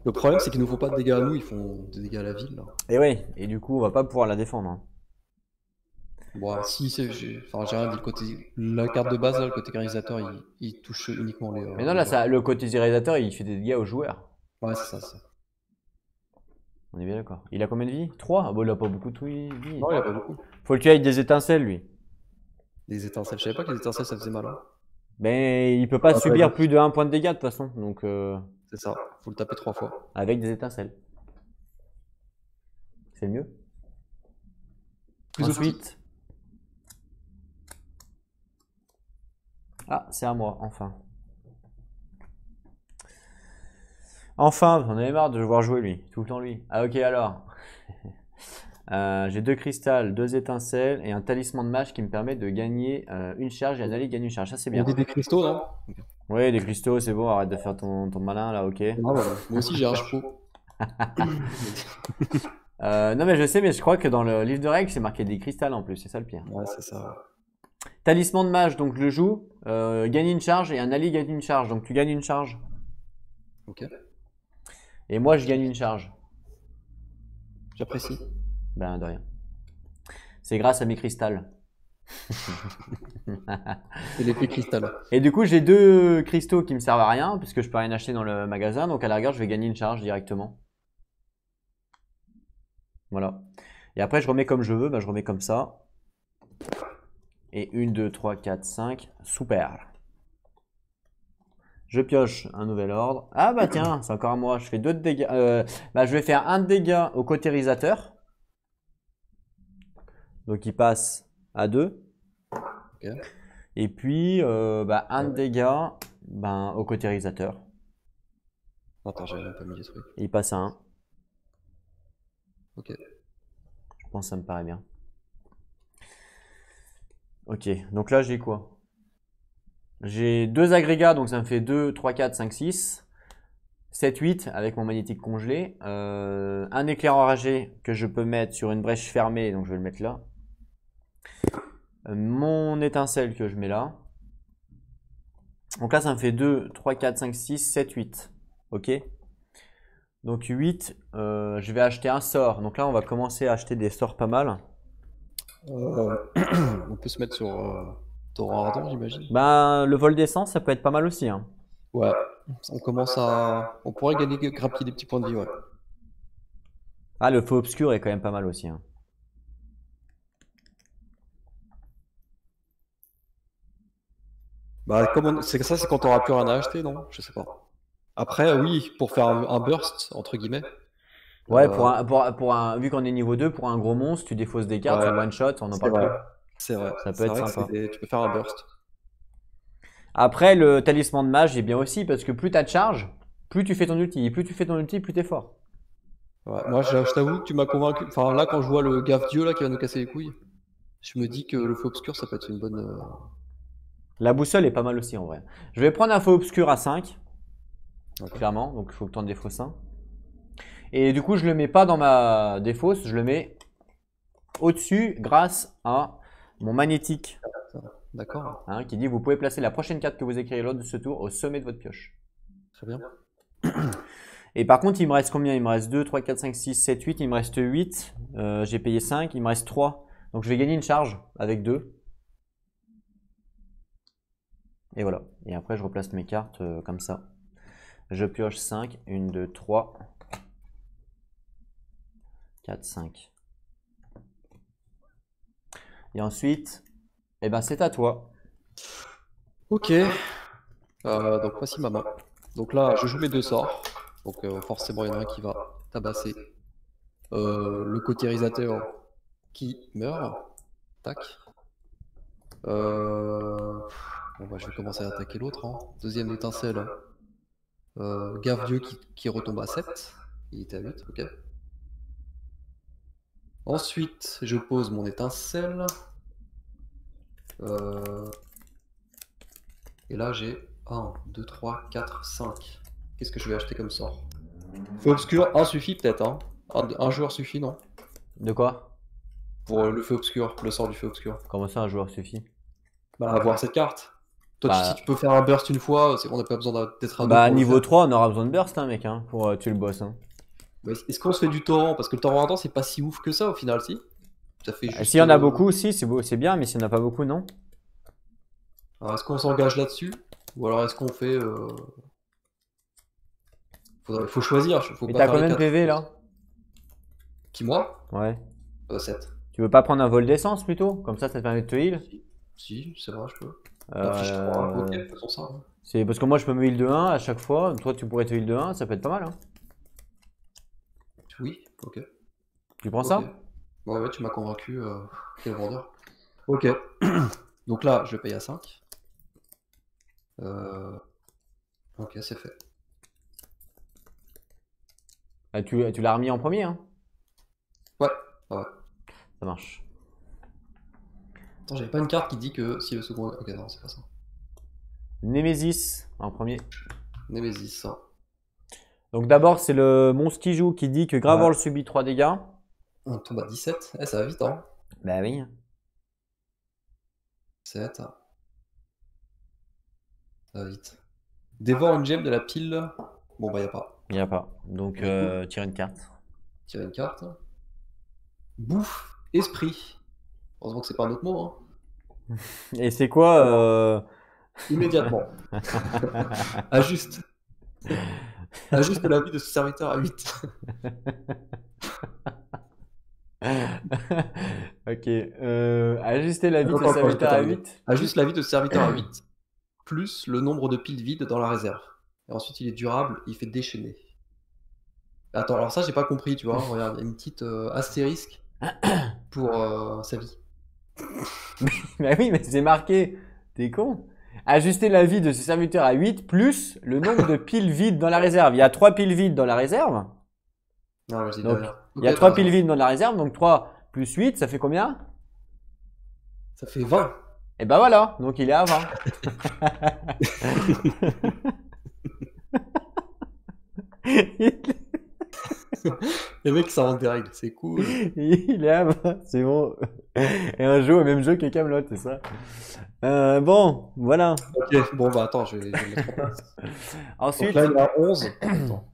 Le problème, c'est qu'ils nous font pas de dégâts à nous, ils font des dégâts à la ville. Là. Et ouais, et du coup, on va pas pouvoir la défendre. Hein. Bon, si, j'ai rien dit. La carte de base, là, le côté canalisateur, il touche uniquement les. Mais non, là, ça, le côté réalisateur, il fait des dégâts aux joueurs. Ouais, c'est ça. On est bien d'accord. Il a combien de vie? 3? Ah bon, il a pas beaucoup de vie. Non, il a pas beaucoup. Faut le tuer avec des étincelles, lui. Des étincelles. Je savais pas que les étincelles, ça faisait mal. Hein. Ben, il peut pas subir plus de 1 point de dégâts de toute façon. Donc, c'est ça. Faut le taper 3 fois. Avec des étincelles. C'est mieux. Ensuite. Ah, c'est à moi, enfin. Enfin, j'en avais marre de voir jouer lui, tout le temps lui. Ah ok alors. J'ai 2 cristals, 2 étincelles et un talisman de mage qui me permet de gagner une charge et un allié gagne une charge. Ça c'est bien. On dit des cristaux, non? Oui, des cristaux, c'est bon, arrête de faire ton malin là, ok. Ah, voilà. Moi aussi j'ai un chevaux. Non mais je sais, mais je crois que dans le livre de règles c'est marqué des cristals en plus, c'est ça le pire. Ouais, c'est ça. Talisman de mage, donc je le joue, gagne une charge et un allié gagne une charge, donc tu gagnes une charge. Ok. Et moi je gagne une charge. J'apprécie. Ben de rien. C'est grâce à mes cristals. C'est l'effet cristal. Et du coup j'ai 2 cristaux qui me servent à rien puisque je peux rien acheter dans le magasin, donc à la rigueur je vais gagner une charge directement. Voilà. Et après, je remets comme je veux. Bah, je remets comme ça. Et 1, 2, 3, 4, 5. Super. Je pioche un nouvel ordre. Ah bah tiens, c'est encore à moi. Je fais 2 de dégâts. Bah, je vais faire un de dégâts au cautérisateur. Donc il passe à 2. Ok. Et puis bah, un de dégâts ben, au cautérisateur. Attends, j'avais même pas mis les trucs. Et il passe à 1. Ok. Je pense que ça me paraît bien. Ok, donc là j'ai quoi? J'ai 2 agrégats, donc ça me fait 2, 3, 4, 5, 6. 7, 8 avec mon magnétique congelé. Un éclair enragé que je peux mettre sur une brèche fermée, donc je vais le mettre là. Mon étincelle que je mets là. Donc là ça me fait 2, 3, 4, 5, 6, 7, 8. Ok. Donc 8, je vais acheter un sort. Donc là on va commencer à acheter des sorts pas mal. On peut se mettre sur Torrent Ardent, j'imagine. Ben le vol d'essence ça peut être pas mal aussi, hein. Ouais. On commence à. On pourrait gagner, grappiller des petits points de vie, ouais. Ah, le feu obscur est quand même pas mal aussi, hein. Bah, c'est ça, c'est quand t'auras plus rien à acheter, non? Je sais pas. Après, oui, pour faire un burst, entre guillemets. Ouais, Euh, vu qu'on est niveau 2, pour un gros monstre, tu défausses des cartes, ouais, tu one shot, on n'en c'est parle vrai. plus. C'est vrai. Ça peut C'est être vrai que sympa. tu peux faire un burst. Après, le talisman de mage est bien aussi parce que plus t'as de charge, plus tu fais ton ulti. Et plus tu fais ton ulti, plus t'es fort. Ouais, moi, je t'avoue que tu m'as convaincu. Enfin, là, quand je vois le gaffe Dieu là qui va nous casser les couilles, je me dis que le feu obscur, ça peut être une bonne. La boussole est pas mal aussi en vrai. Je vais prendre un feu obscur à 5, D'accord. clairement, donc il faut que tu en défausses un. Et du coup, je le mets pas dans ma défausse, je le mets au-dessus grâce à mon magnétique, D'accord. hein, qui dit vous pouvez placer la prochaine carte que vous écrivez lors de ce tour au sommet de votre pioche. Très bien. Et par contre, il me reste combien? Il me reste 2, 3, 4, 5, 6, 7, 8. Il me reste 8. J'ai payé 5. Il me reste 3. Donc je vais gagner une charge avec 2. Et voilà. Et après, je replace mes cartes comme ça. Je pioche 5. 1, 2, 3. 4, 5. Et ensuite, eh ben, c'est à toi. Ok. Donc voici ma main. Donc là, je joue mes 2 sorts. Donc forcément, il y en a un qui va tabasser le cautérisateur qui meurt. Tac. Bon, bah, je vais commencer à attaquer l'autre, hein. Deuxième étincelle. Gaffe Dieu qui retombe à 7. Il était à 8, ok. Ensuite, je pose mon étincelle. Et là, j'ai 1, 2, 3, 4, 5. Qu'est-ce que je vais acheter comme sort? Feu obscur, un suffit peut-être, hein. Un joueur suffit, non? De quoi? Pour le feu obscur, le sort du feu obscur. Comment ça, un joueur suffit? Bah, avoir cette carte. Toi, si Bah, tu peux faire un burst une fois, on n'a pas besoin d'être à deux bah, pour le niveau faire. 3, on aura besoin de burst, hein, mec, hein, pour tuer le boss, hein. Bah, est-ce qu'on se fait du torrent? Parce que le torrent ardent, c'est pas si ouf que ça au final, si? Ça fait juste. S'il y en a beaucoup, si, c'est beau, c'est bien, mais s'il n'y en a pas beaucoup, non. Alors, est-ce qu'on s'engage là-dessus? Ou alors est-ce qu'on fait. Faut choisir, faut Mais pas t'as faire les combien de 4. PV là? Qui, moi? Ouais. 7. Tu veux pas prendre un vol d'essence plutôt? Comme ça te permet de te heal. Si, c'est vrai, je peux. Euh, Affiche 3, ok, faisons ça. Hein. C'est parce que moi je peux me heal de 1 à chaque fois. Toi tu pourrais te heal de 1, ça peut être pas mal, hein. Oui, ok. Tu prends Ok. ça? Ouais, tu m'as convaincu, quel vendeur. Ok. Donc là, je paye à 5. Ok, c'est fait. Ah, tu l'as remis en premier, hein? Ouais, ouais. Ça marche. Attends, j'avais pas une carte qui dit que si le second. Ok, non, c'est pas ça. Nemesis en premier. Nemesis. Hein. Donc d'abord c'est le monstre qui joue qui dit que Gravol subit 3 dégâts. On tombe à 17. Eh, ça va vite, hein. Bah oui. 7. Ça va vite. Dévore une gemme de la pile. Bon, bah, y a pas. Il n'y a pas. Donc tire une carte. Tirer une carte. Bouffe. Esprit. Heureusement que c'est pas un autre mot, hein. Et c'est quoi Immédiatement. Ajuste. Ajuste la vie de ce serviteur à 8. Ok. Ajuster la vie de Attends, attends, j'ai pas serviteur à terminé. 8. Ajuste la vie de serviteur à 8, plus le nombre de piles vides dans la réserve. Et ensuite, il est durable, il fait déchaîner. Attends, alors ça, j'ai pas compris, tu vois. Regarde, il y a une petite astérisque pour sa vie. Bah oui, mais c'est marqué. T'es con. Ajuster la vie de ce serviteur à 8 plus le nombre de piles vides dans la réserve. Il y a 3 piles vides dans la réserve. Non, mais je dis Donc, derrière. il y a Ok, 3 t'as piles raison. vides dans la réserve. Donc 3 plus 8, ça fait combien? Ça fait 20. Et ben voilà. Donc il est à 20. Les mecs, ça rend des règles, c'est cool. Il est à 20. C'est bon. Et on joue au même jeu que Camelot, c'est ça. Bon, voilà. Ok, bon, bah attends, je vais le mettre en place. Donc Ensuite, là, il y a 11. Attends.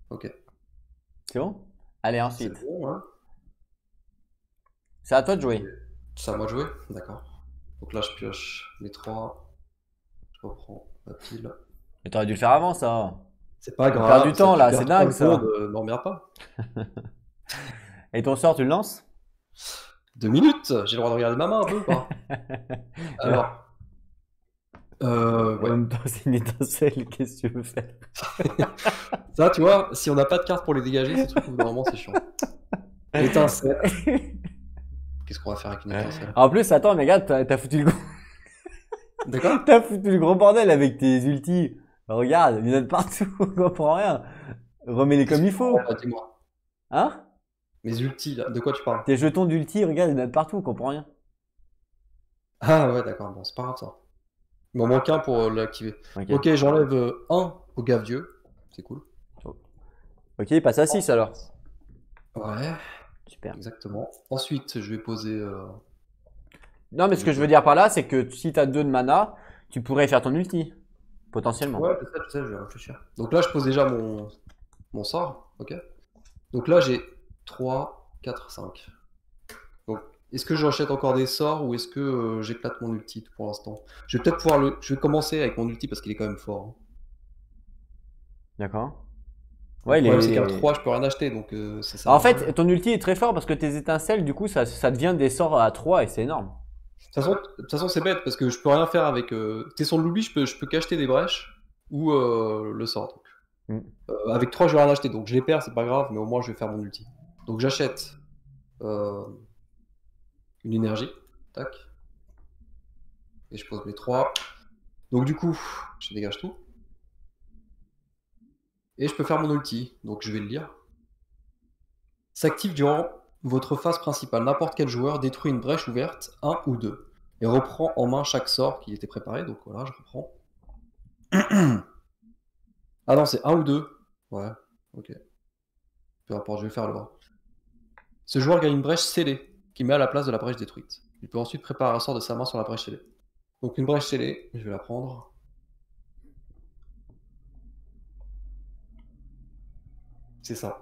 Ok, c'est bon? Allez, c'est ensuite. bon, hein. C'est à toi de jouer. C'est à moi de jouer? D'accord. Donc là, je pioche les 3. Je reprends ma pile. Mais t'aurais dû le faire avant, ça. C'est pas On grave. perd du ça, temps, tu là, perds c'est 3 dingue, ça. secondes, m'emmerde pas. Et ton sort, tu le lances? 2 minutes, j'ai le droit de regarder ma main un peu ou pas? Alors, En ouais. même temps, c'est une étincelle, qu'est-ce que tu veux faire? Ça, tu vois, si on n'a pas de carte pour les dégager, ces trucs, normalement, c'est chiant. Étincelle. Qu'est-ce qu'on va faire avec une étincelle? En plus, attends, mais regarde, t'as foutu le gros... D'accord? t'as foutu le gros bordel avec tes ultis. Regarde, il y en a de partout, on comprend rien. Remets-les comme il faut. Oh, bah, dis-moi. Hein? Mes ultis, là, de quoi tu parles? Tes jetons d'ulti, regarde, il y en a de partout, on comprend rien. Ah ouais, d'accord, bon, c'est pas grave ça. Il m'en manque un pour l'activer. Ok. Ok, j'enlève un au gave-dieu. C'est cool. Ok, il passe à 6 alors. Ouais, Super. exactement. Ensuite, je vais poser. Non, mais ce que je veux dire par là, c'est que si t'as 2 de mana, tu pourrais faire ton ulti. Potentiellement. Ouais, je sais, je vais réfléchir. Donc là, je pose déjà mon sort. Ok. Donc là, j'ai 3, 4, 5. Donc, est-ce que j'enchaîne encore des sorts ou est-ce que j'éclate mon ulti pour l'instant? Je vais peut-être pouvoir le. Je vais commencer avec mon ulti parce qu'il est quand même fort, hein. D'accord. Le Ouais, problème, c'est qu'à 3, je peux rien acheter, donc ça sert En à rien. fait, ton ulti est très fort parce que tes étincelles, du coup, ça devient des sorts à 3 et c'est énorme. De toute façon, c'est bête parce que je peux rien faire avec. Tesson de l'oubli, je peux qu'acheter des brèches ou le sort. Donc. Mm. Avec 3, je vais rien acheter, donc je les perds, c'est pas grave, mais au moins je vais faire mon ulti. Donc j'achète une énergie, tac, et je pose mes 3. Donc du coup, je dégage tout. Et je peux faire mon ulti, donc je vais le lire. S'active durant votre phase principale. N'importe quel joueur détruit une brèche ouverte, 1 ou 2, et reprend en main chaque sort qui était préparé. Donc voilà, je reprends. Ah non, c'est 1 ou 2. Ouais, ok. Peu importe, je vais faire le 1. Ce joueur gagne une brèche scellée, qui met à la place de la brèche détruite. Il peut ensuite préparer un sort de sa main sur la brèche scellée. Donc une brèche scellée, je vais la prendre. C'est ça.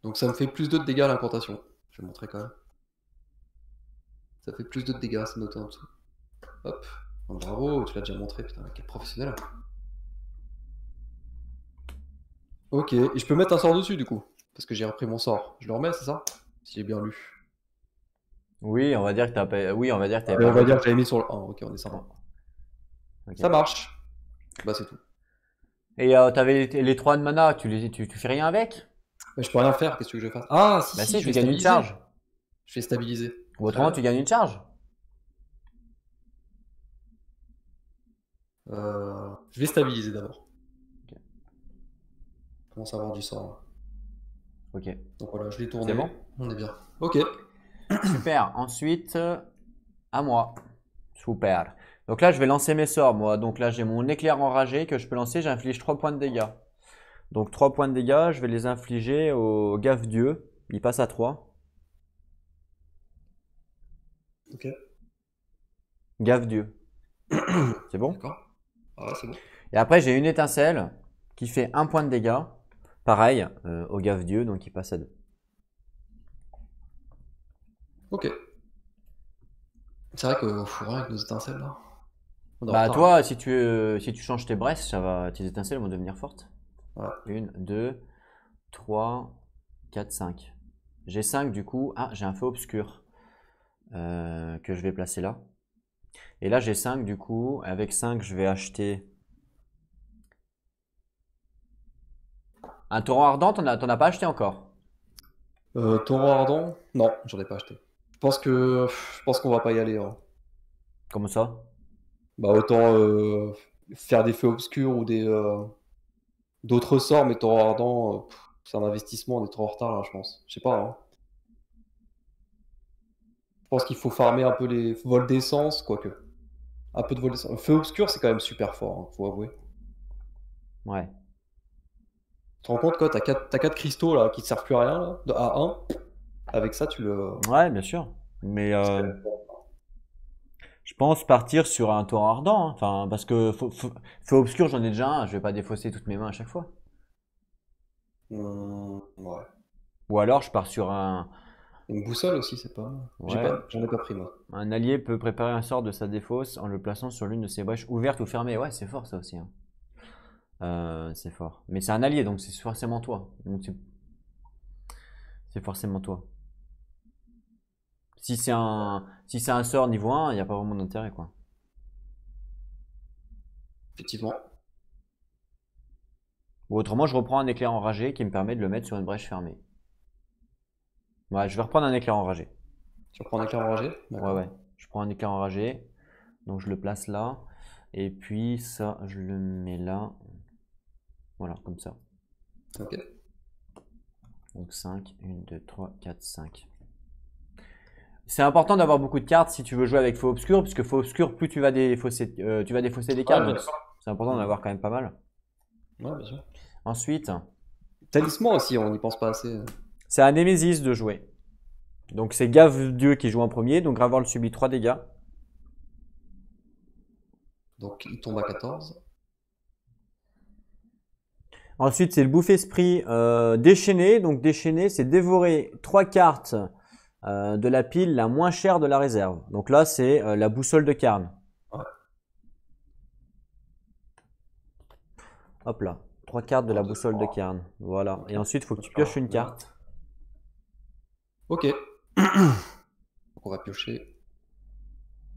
Donc ça me fait plus 2 de dégâts à l'incantation. Je vais montrer quand même. Ça fait plus 2 de dégâts, c'est noté en dessous. Hop. Oh, bravo, tu l'as déjà montré, putain, quel professionnel. Ok, et je peux mettre un sort dessus du coup. Parce que j'ai repris mon sort. Je le remets, c'est ça? Si j'ai bien lu. Oui, on va dire que t'as pas... Oui, on va dire que t'avais Et pas... on va dire que j'avais mis sur le 1. Ok, on est sympa. Ok. Ça marche. Bah c'est tout. Et t'avais les 3 de mana, tu fais rien avec? Mais je peux rien faire, qu'est-ce que je vais faire? Ah, si, Bah si, si, je tu vais gagnes une stabiliser. charge. Je vais stabiliser. Ou autrement, Très tu gagnes une charge. Je vais stabiliser d'abord. Ok. Je commence à avoir du sang là. Ok. Donc voilà, je l'ai tourné. C'est bon? On est bien. Ok. Super. Ensuite, à moi. Super. Donc là, je vais lancer mes sorts, moi. Donc là, j'ai mon éclair enragé que je peux lancer. J'inflige 3 points de dégâts. Donc 3 points de dégâts, je vais les infliger au gaffe-dieu. Il passe à 3. Ok. Gaffe-dieu. C'est bon? D'accord. Ah ouais, c'est bon. Et après, j'ai une étincelle qui fait 1 point de dégâts. Pareil, au gaffe-dieu, donc il passe à 2. Ok. C'est vrai qu'on fout rien avec nos étincelles là. On est en Bah retard. toi, si tu changes tes braises, tes étincelles vont devenir fortes. Ouais. 1, 2, 3, 4, 5. J'ai 5 du coup. Ah, j'ai un feu obscur que je vais placer là. Et là, j'ai 5 du coup. Avec 5, je vais acheter un torrent ardent. T'en as pas acheté encore? Taureau ardent? Non, j'en ai pas acheté. Je pense qu'on va pas y aller, hein. Comme ça? Bah autant faire des feux obscurs ou d'autres sorts, mais taureau ardent, c'est un investissement, on est trop en retard là, je pense. Je sais pas, hein. Je pense qu'il faut farmer un peu les vols d'essence, quoique. Un peu de vol d'essence. Feu obscur, c'est quand même super fort, hein, faut avouer. Ouais. Tu te rends compte, quoi, t'as 4 cristaux là qui te servent plus à rien, là, à 1. Avec ça, tu le. Ouais, bien sûr. Mais je pense partir sur un torrent ardent, hein. Enfin, parce que feu obscur, j'en ai déjà un. Je vais pas défausser toutes mes mains à chaque fois. Ouais. Ou alors, je pars sur un. Une boussole aussi, c'est pas. Ouais. J'en ai pas pris moi. Un allié peut préparer un sort de sa défausse en le plaçant sur l'une de ses brèches ouvertes ou fermées. Ouais, c'est fort ça aussi, hein. C'est fort. Mais c'est un allié, donc c'est forcément toi. Donc c'est forcément toi. Si c'est un sort niveau 1, il n'y a pas vraiment d'intérêt, quoi. Effectivement. Ou autrement, je reprends un éclair enragé qui me permet de le mettre sur une brèche fermée. Ouais, je vais reprendre un éclair enragé. Tu reprends un éclair enragé? Ouais, ouais. Je prends un éclair enragé. Donc je le place là. Et puis ça, je le mets là. Voilà, comme ça. Ok. Donc 5, 1, 2, 3, 4, 5. C'est important d'avoir beaucoup de cartes si tu veux jouer avec feu obscur, puisque feu obscur, plus tu vas défausser des cartes. Ouais, Donc c'est important d'en avoir quand même pas mal. Ouais, bien sûr. Ensuite, Talisman aussi, on n'y pense pas assez. c'est à Némésis de jouer. Donc c'est Gave Dieu qui joue en premier. Donc Gravol subit 3 dégâts. Donc il tombe à 14. Ensuite, c'est le bouffe-esprit déchaîné. Donc déchaîné, c'est dévorer 3 cartes de la pile la moins chère de la réserve. Donc là, c'est la boussole de Carne. Ouais. Hop là, 3 cartes de la boussole de Carne. Voilà. Et ensuite, il faut que tu pioches une carte. Ok. Donc on va piocher.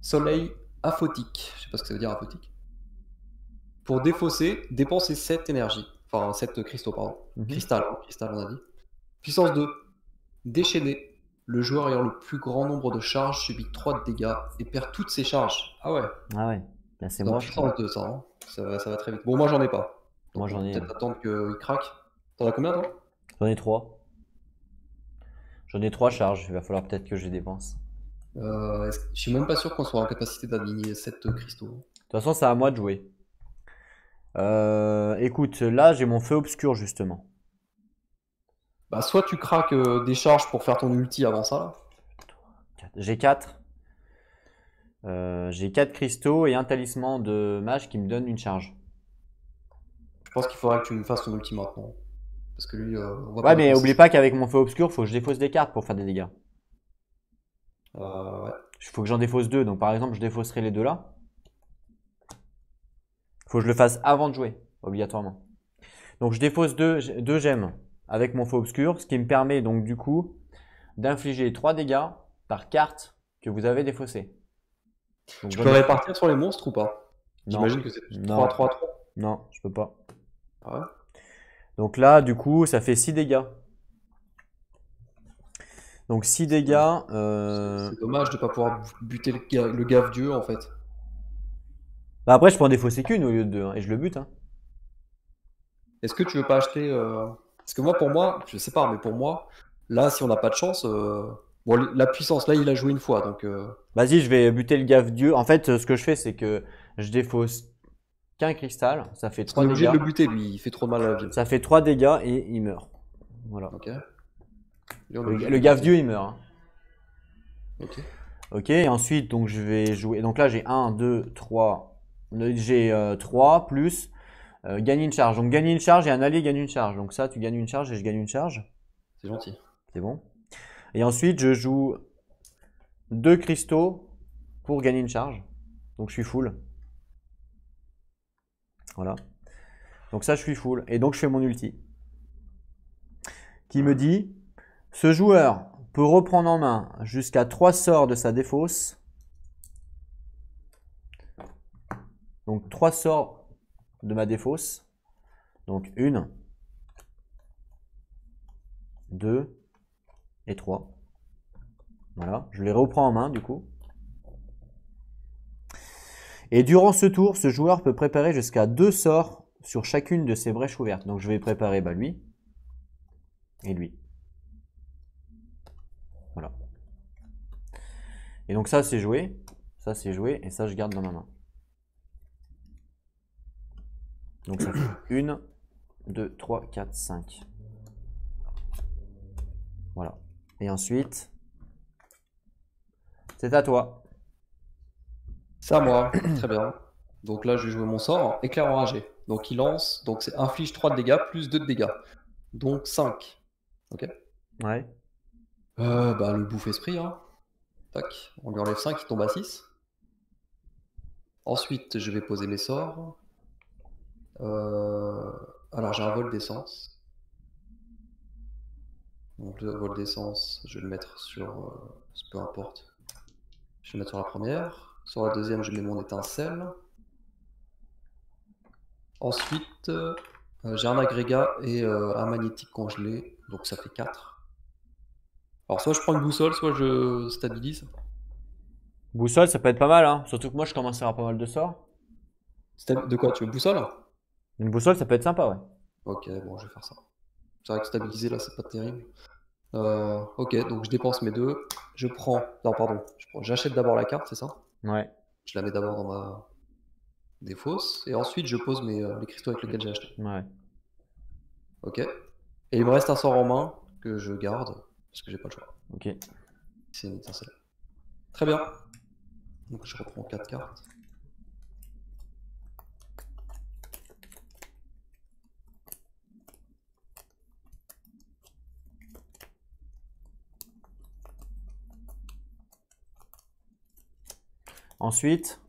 Soleil aphotique. Je sais pas ce que ça veut dire aphotique. Pour défausser, dépenser 7 énergie. Enfin 7 cristaux, pardon. Cristal, on a dit. Puissance 2. Déchaîné. Le joueur ayant le plus grand nombre de charges subit 3 de dégâts et perd toutes ses charges. Ah ouais. Ah ouais, là c'est Dans moi. puissance 2 ça, hein. Ça va très vite. Bon, moi j'en ai pas. Donc, Moi j'en ai. Peut-être attendre qu'il craque. T'en as combien toi? J'en ai 3. J'en ai 3 charges. Il va falloir peut-être que je les dépense. Je suis même pas sûr qu'on soit en capacité d'aligner 7 cristaux. De toute façon, c'est à moi de jouer. Écoute, là j'ai mon feu obscur justement. Bah, soit tu craques des charges pour faire ton ulti avant ça. J'ai 4. J'ai 4 cristaux et un talisman de mage qui me donne une charge. Je pense qu'il faudra que tu me fasses ton ulti maintenant. Parce que lui, on va Ouais, mais oublie pas qu'avec mon feu obscur, faut que je défausse des cartes pour faire des dégâts. Ouais. Il faut que j'en défausse 2. Donc par exemple, je défausserai les 2 là. Faut que je le fasse avant de jouer, obligatoirement. Donc je défausse 2 gemmes avec mon feu obscur, ce qui me permet donc du coup d'infliger 3 dégâts par carte que vous avez défaussé. Donc, Tu peux répartir sur les monstres ou pas? Non. J'imagine que c'est Non. 3-3-3. Non, je peux pas. Ah ouais. Donc là, du coup, ça fait 6 dégâts. Donc 6 dégâts. C'est dommage de pas pouvoir buter le gave dieu en fait. Bah après, je peux en défausser qu'une au lieu de 2 hein, et je le bute. Hein. Est-ce que tu veux pas acheter Parce que moi, pour moi, je sais pas, mais pour moi, là, si on n'a pas de chance, bon, la puissance, là, il a joué une fois, donc. Vas-y, je vais buter le gave dieu. En fait, ce que je fais, c'est que je défausse qu'un cristal. Ça fait On 3 est obligé de dégâts. le buter, lui, il fait trop de mal à la ville. Ça fait 3 dégâts et il meurt. Voilà. Ok. Lui, Le gave dieu, il meurt. Hein. Ok. Ok, et ensuite, donc je vais jouer. Donc là, j'ai 1, 2, 3. J'ai 3 plus gagner une charge. Donc gagner une charge et un allié gagne une charge. Donc ça, tu gagnes une charge et je gagne une charge. C'est gentil. C'est bon. Et ensuite, je joue 2 cristaux pour gagner une charge. Donc je suis full. Voilà. Donc ça, je suis full. Et donc je fais mon ulti. Qui me dit Ce joueur peut reprendre en main jusqu'à 3 sorts de sa défausse. Donc 3 sorts de ma défausse. Donc 1, 2 et 3. Voilà, je les reprends en main du coup. Et durant ce tour, ce joueur peut préparer jusqu'à 2 sorts sur chacune de ses brèches ouvertes. Donc je vais préparer lui et lui. Voilà. Et donc ça c'est joué, et ça je garde dans ma main. Donc ça fait 1, 2, 3, 4, 5. Voilà. Et ensuite, c'est à toi. C'est à moi, très bien. Donc là, je vais jouer mon sort, éclair enragé. Donc il lance, donc c'est inflige 3 de dégâts plus 2 de dégâts. Donc 5. Ok. Ouais. Le bouffe esprit, hein. Tac, on lui enlève 5, il tombe à 6. Ensuite, je vais poser mes sorts. Alors j'ai un vol d'essence. Donc le vol d'essence, je vais le mettre sur... peu importe. Je vais le mettre sur la première. Sur la deuxième, je mets mon étincelle. Ensuite, j'ai un agrégat et un magnétique congelé. Donc ça fait 4. Alors soit je prends une boussole, soit je stabilise. Boussole, ça peut être pas mal, hein. Surtout que moi je commence à avoir pas mal de sorts. De quoi? Tu veux boussole? Une boussole, ça peut être sympa, ouais. Ok, bon, je vais faire ça. C'est vrai que stabiliser là, c'est pas terrible. Ok, donc je dépense mes 2. Je prends. Non, pardon. J'achète d'abord la carte, c'est ça? Ouais. Je la mets d'abord dans ma défausse. Et ensuite, je pose les cristaux avec lesquels j'ai acheté. Ouais. Ok. Et il me reste un sort en main que je garde parce que j'ai pas le choix. Ok. C'est une étincelle. Très bien. Donc je reprends 4 cartes. Ensuite,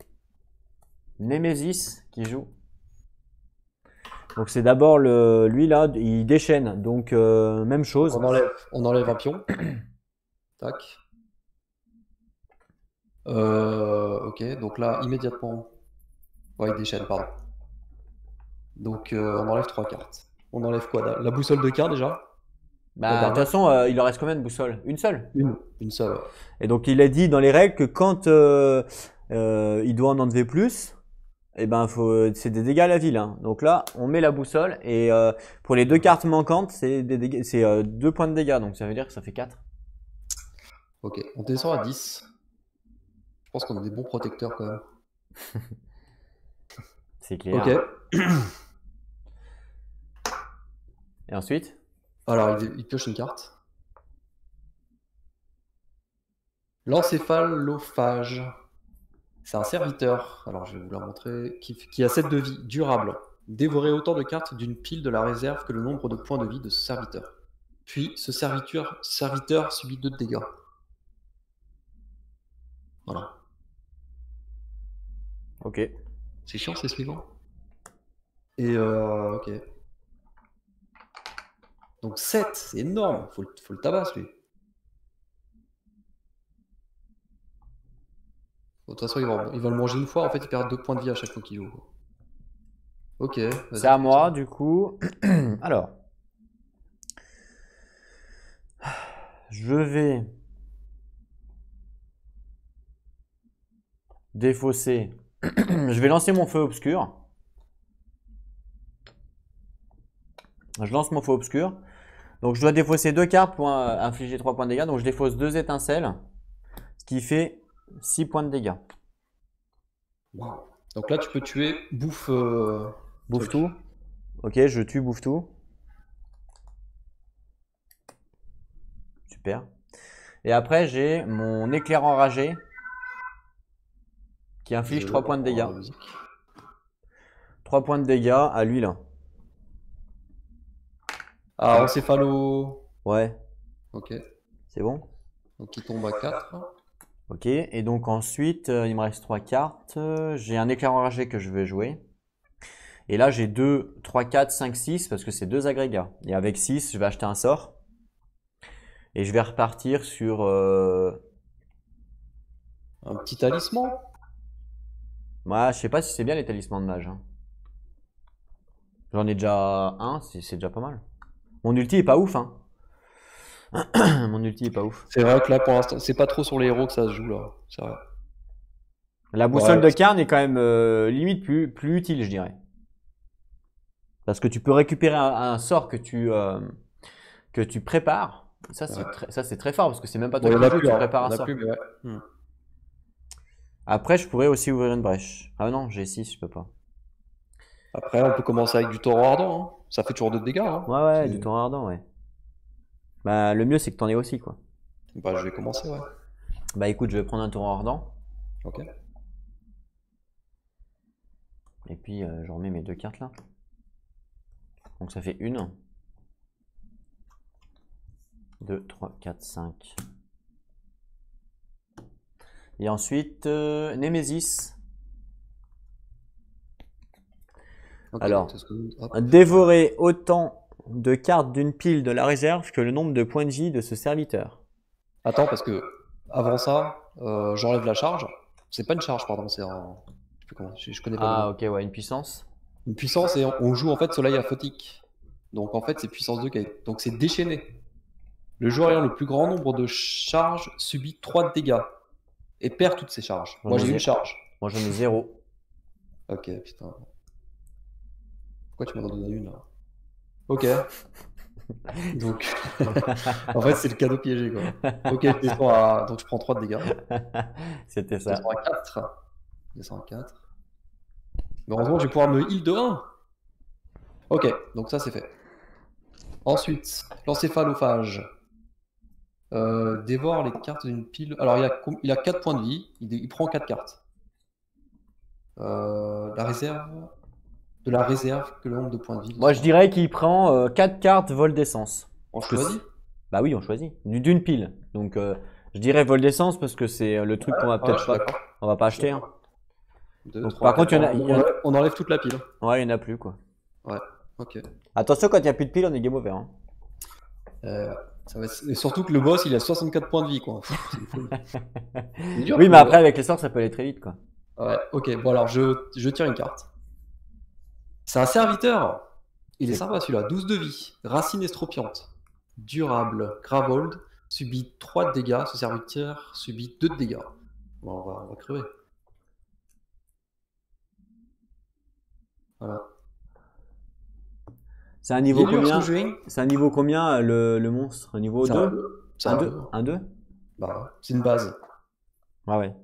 Némésis qui joue. Donc c'est d'abord lui là, il déchaîne. Donc même chose. On enlève un pion. Tac. Ok, donc là, immédiatement. Ouais, il déchaîne, pardon. Donc on enlève 3 cartes. On enlève quoi? La boussole de quart déjà? Bah, de toute façon, il leur reste combien de boussoles? Une seule? Une seule. Ouais. Et donc il a dit dans les règles que quand il doit en enlever plus, eh ben c'est des dégâts à la ville, hein. Donc là, on met la boussole et pour les 2 cartes manquantes, c'est 2 points de dégâts. Donc ça veut dire que ça fait 4. Ok, on descend à 10. Je pense qu'on a des bons protecteurs quand même. C'est clair. Ok. Et ensuite? Alors, il pioche une carte. L'encéphalophage. C'est un serviteur, alors je vais vous la montrer, qui a 7 de vie, durable. Dévorer autant de cartes d'une pile de la réserve que le nombre de points de vie de ce serviteur. Puis, ce serviteur subit 2 de dégâts. Voilà. Ok. C'est chiant, c'est suivant. Et ok. Donc 7, c'est énorme, faut le tabasse lui. De toute façon, il va le manger une fois, en fait, il perd 2 points de vie à chaque fois qu'il joue. Ok. C'est à moi, du coup. Alors. Je vais défausser. Je vais lancer mon feu obscur. Je lance mon feu obscur. Donc je dois défausser 2 cartes pour infliger 3 points de dégâts. Donc je défausse 2 étincelles. Ce qui fait 6 points de dégâts. Wow. Donc là, tu peux tuer bouffe. Bouffe tout. Ok, je tue bouffe tout. Super. Et après, j'ai mon éclair enragé qui inflige 3 points de dégâts. 3 points de dégâts à lui là. Ah, encéphalo. Ouais. Ok. C'est bon? Donc il tombe à 4. Ok, et donc ensuite, il me reste 3 cartes. J'ai un éclair enragé que je vais jouer. Et là, j'ai 2, 3, 4, 5, 6 parce que c'est 2 agrégats. Et avec 6, je vais acheter un sort. Et je vais repartir sur... Un petit talisman. Moi, je sais pas si c'est bien les talismans de mage, hein. J'en ai déjà un, c'est déjà pas mal. Mon ulti est pas ouf, hein. Mon ulti est pas ouf. C'est vrai que là, pour l'instant, c'est pas trop sur les héros que ça se joue, là. C'est vrai. La boussole Ouais, de Cairn est quand même limite plus utile, je dirais. Parce que tu peux récupérer un sort que tu prépares. Ça, c'est très fort parce que c'est même pas toi bon, il qui y en a joues, plus, tu hein. prépares Il y un en a sort. plus, mais ouais. Après, je pourrais aussi ouvrir une brèche. Ah non, j'ai 6, je peux pas. Après, on peut commencer avec du taureau ardent, hein. Ça fait toujours 2 dégâts, hein. Ouais, ouais, du temps ardent, ouais. Bah, le mieux, c'est que t'en aies aussi, quoi. Bah, je vais commencer, ouais. Bah, écoute, je vais prendre un tour ardent. Ok. Et puis, je remets mes 2 cartes là. Donc, ça fait 1, 2, 3, 4, 5. Et ensuite, Némésis. Ok, Alors, c'est ce que- hop. dévorer autant de cartes d'une pile de la réserve que le nombre de points de vie de ce serviteur. Attends, parce que avant ça, j'enlève la charge. C'est pas une charge, pardon, c'est un. Je sais plus comment, je connais pas le Ah, nom. ok, ouais, une puissance. Une puissance et on joue en fait soleil aphotique. Donc en fait, c'est puissance 2 qui est- Donc c'est déchaîné. Le joueur ayant le plus grand nombre de charges subit 3 dégâts et perd toutes ses charges. J'en Moi ai j'ai une zé- charge. Moi, j'en ai 0. Ok, putain. Pourquoi tu m'en as donné une là? Ok. Donc en fait, c'est le cadeau piégé quoi. Ok, je descends à. Donc je prends 3 de dégâts. C'était Je ça. descends à 4. Je descends à 4. Mais heureusement, je vais pouvoir me heal de 1. Ok, donc ça c'est fait. Ensuite, l'encéphalophage. Dévore les cartes d'une pile. Alors il a 4 points de vie, il prend 4 cartes. La réserve. De la réserve que le nombre de points de vie. Moi, je dirais qu'il prend 4 cartes vol d'essence. On Parce que choisit. bah oui, on choisit. D'une pile. Donc, je dirais vol d'essence parce que c'est le truc qu'on va Ouais, je peut-être suis pas, d'accord. on va pas acheter, hein. 2, Donc, 3, par contre, on enlève toute la pile. ouais, il y en a plus, quoi. Ouais, ok. Attention, quand il n'y a plus de pile, on est game over, hein. Ça va et surtout que le boss il a 64 points de vie quoi. C'est fou. C'est dur, Oui, mais quoi. après, avec les sorts, ça peut aller très vite, quoi. Ouais, ok, bon alors je tire une carte. C'est un serviteur. Il est sympa celui-là. 12 de vie. Racine estropiante. Durable. Gravold. Subit 3 de dégâts. Ce serviteur subit 2 de dégâts. Bon, on va crever. Voilà. C'est un niveau Il est dur, combien? ce jeu, hein. C'est un niveau combien, le monstre? Un niveau C'est 2? un 2. C'est Un un 2? 2. Un 2? Bah, ouais. C'est une base. Ouais, ouais.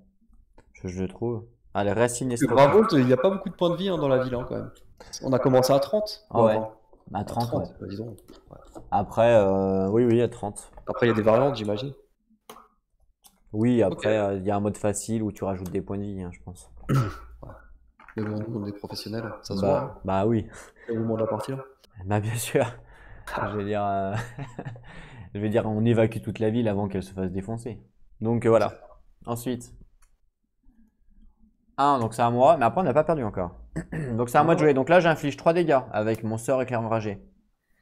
Je le trouve. Allez, Racine Parce que estropiante. Gravold, il n'y a pas beaucoup de points de vie hein, dans la ville hein, quand même. On a commencé à 30. Ah ouais. À 30, ouais. Bah, dis donc. Ouais. Après, oui, à 30. Après, il y a des variantes, j'imagine. Oui, après, il y a un mode facile où tu rajoutes des points de vie, hein, je pense. Mais bon, nous, on est professionnels. Ça se voit. Hein. Bah oui. Au moment de la partie là. Bah bien sûr. Je vais dire, je vais dire, on évacue toute la ville avant qu'elle se fasse défoncer. Donc voilà. Ensuite. Donc c'est à moi, mais après on n'a pas perdu encore. Donc c'est à moi de jouer. Donc là j'inflige 3 dégâts avec mon sort éclair enragé.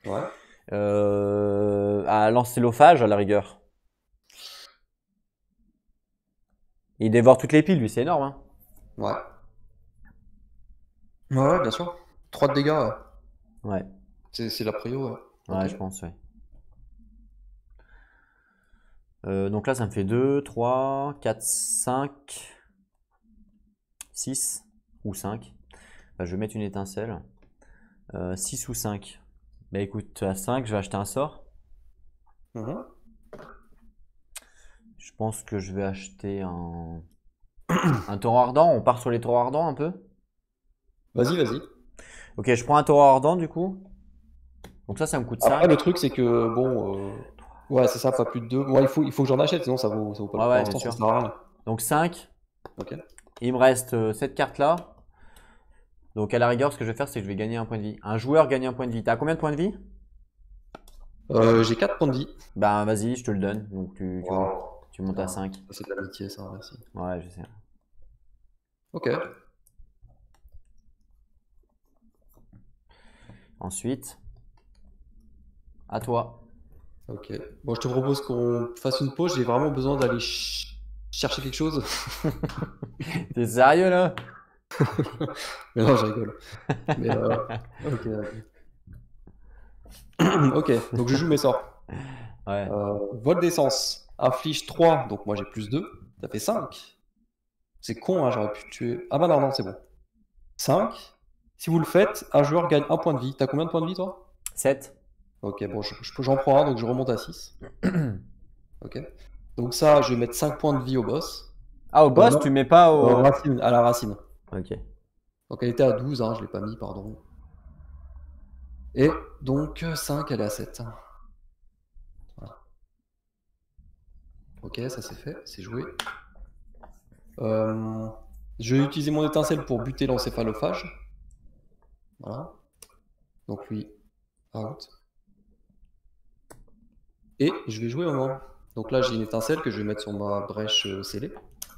Ouais. À lancer l'ophage à la rigueur. Il dévore toutes les piles, lui, c'est énorme, hein. Ouais. Ouais, bien sûr. 3 de dégâts, ouais. Ouais. C'est la prio, ouais. Ouais, Ok. je pense, ouais. Donc là, ça me fait 2, 3, 4, 5, 6 ou 5. Bah, je vais mettre une étincelle. 6 ou 5. Bah écoute, à 5, je vais acheter un sort. Mhm. Je pense que je vais acheter un taureau ardent. On part sur les taureaux ardents un peu. Vas-y, vas-y. Ok, je prends un taureau ardent du coup. Donc ça me coûte 5. Après, le truc, c'est que, bon, ouais, c'est ça, pas plus de 2. Ouais, il faut que j'en achète, sinon ça vaut pas Ouais, le ouais, coup. Pour bien l'instant, ça sûr. sert à rien. Donc 5. Ok. Il me reste cette carte là. Donc à la rigueur, ce que je vais faire, c'est que je vais gagner un point de vie. Un joueur gagne un point de vie. T'as combien de points de vie? J'ai 4 points de vie. Bah vas-y, je te le donne. Donc Wow. tu montes à 5. C'est de l'amitié, ça, merci. Ouais, je sais. Ok. Ensuite, à toi. Ok. Bon, je te propose qu'on fasse une pause. J'ai vraiment besoin d'aller chercher quelque chose. T'es sérieux là? Mais non, je rigole. Mais ok, ok, donc je joue mes sorts. Ouais. Vol d'essence. Inflige 3, donc moi j'ai plus 2. Ça fait 5. C'est con, hein, j'aurais pu tuer. Ah bah non, non, c'est bon. 5. Si vous le faites, un joueur gagne 1 point de vie. T'as combien de points de vie, toi? 7. Ok, bon, j'en prends un, donc je remonte à 6. Ok. Donc ça, je vais mettre 5 points de vie au boss. Ah, au boss, tu Non, mets pas au. racine, à la racine. Ok. Donc elle était à 12, hein, je l'ai pas mis, pardon. Et donc 5, elle est à 7. Voilà. Ok, ça c'est fait, c'est joué. Je vais utiliser mon étincelle pour buter l'encéphalophage. Voilà. Donc lui, out. Et je vais jouer au moment. Donc là, j'ai une étincelle que je vais mettre sur ma brèche scellée.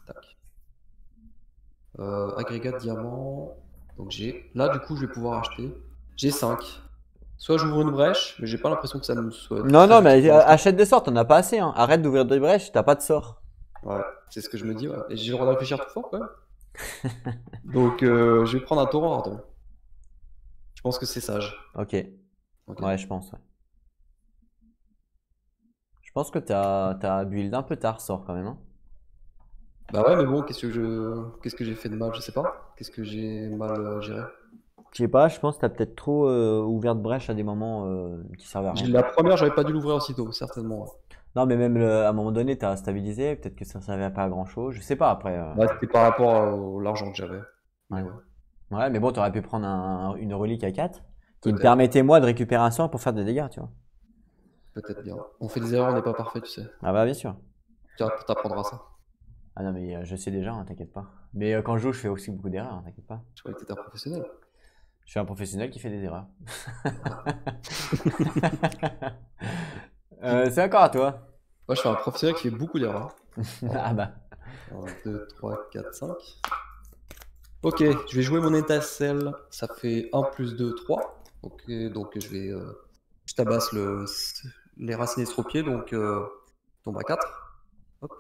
Tac. Agrégat de diamant. Donc j'ai. Là, du coup, je vais pouvoir acheter. J'ai 5. Soit j'ouvre une brèche, mais j'ai pas l'impression que ça me soit Non, très non, utile mais pour l'instant. achète des sorts, t'en as pas assez. Hein. Arrête d'ouvrir des brèches, t'as pas de sorts. Ouais, c'est ce que je me dis. Ouais. Et j'ai le droit de réfléchir tout fort, quand même. Donc je vais prendre un torrent ardent. Je pense que c'est sage. Ok. Ok. Ouais, je pense. Ouais. Je pense que t'as build un peu tard, sort quand même. Hein. Bah ouais, mais bon, qu'est-ce que j'ai fait de mal, je sais pas. Qu'est-ce que j'ai mal géré. Je sais pas, je pense que t'as peut-être trop ouvert de brèches à des moments qui servent à rien. La première, j'aurais pas dû l'ouvrir aussitôt, certainement. Ouais. Non, mais même à un moment donné, t'as stabilisé, peut-être que ça servait pas à grand chose. Je sais pas après. Ouais, c'était par rapport à l'argent que j'avais. Mais Ouais. ouais, Ouais, mais bon, t'aurais pu prendre une relique à 4 qui me peut-être, permettait moi de récupérer un sort pour faire des dégâts, tu vois. peut-être bien. On fait des erreurs, on n'est pas parfait, tu sais. Ah bah bien sûr. Tu t'apprendras ça. Ah non, mais je sais déjà, hein, t'inquiète pas. Mais quand je joue, je fais aussi beaucoup d'erreurs, hein, t'inquiète pas. Je croyais que t'étais un professionnel. Je suis un professionnel qui fait des erreurs. C'est encore à toi. Moi, je suis un professionnel qui fait beaucoup d'erreurs. Ah bah. 1, 2, 3, 4, 5. Ok, je vais jouer mon étincelle. Ça fait 1 plus 2, 3. Ok, donc je vais. Je tabasse les racines estropiées, donc il tombe à 4. Hop,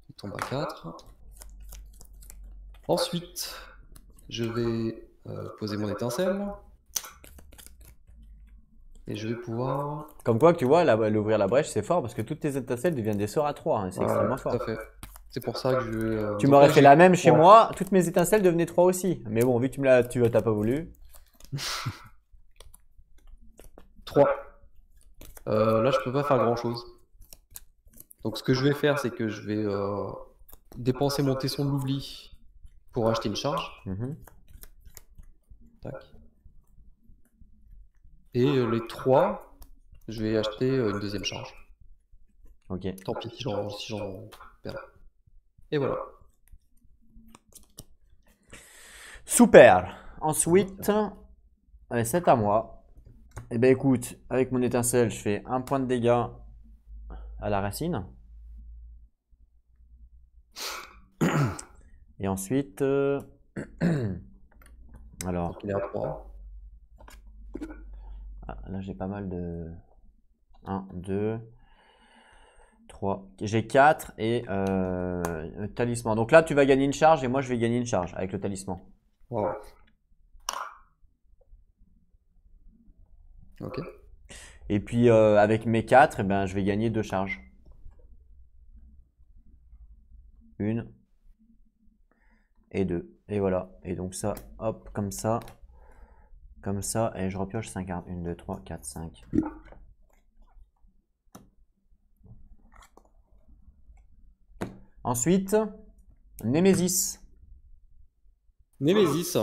il tombe à 4. Ensuite, je vais poser mon étincelle. Et je vais pouvoir. Comme quoi que tu vois, l'ouvrir la brèche, c'est fort parce que toutes tes étincelles deviennent des sorts à 3. Hein, c'est extrêmement Tout fort. à fait. C'est pour ça que je vais. Tu Donc m'aurais là, fait j'ai la même chez 3. moi, toutes mes étincelles devenaient 3 aussi. Mais bon, vu que tu t'as pas voulu. 3. Là, je peux pas faire grand chose. Donc, ce que je vais faire, c'est que je vais dépenser mon tesson de l'oubli pour acheter une charge. Mhm. Tac. Et les 3, je vais acheter une deuxième charge. Ok. Tant pis si j'en perds. Et voilà. Super. Ensuite, c'est à moi. Eh ben écoute, avec mon étincelle, je fais 1 point de dégâts à la racine. Et ensuite, alors, Donc, il est à 3. là j'ai pas mal de 1, 2, 3. J'ai 4 et talisman. Donc là, tu vas gagner une charge et moi je vais gagner une charge avec le talisman. Wow. Ok. Et puis avec mes 4, eh ben, je vais gagner 2 charges. Une et 2. Et voilà. Et donc ça, hop, comme ça. Comme ça. Et je repioche 5 cartes. 1, 2, 3, 4, 5. Ensuite, Némésis. Némésis.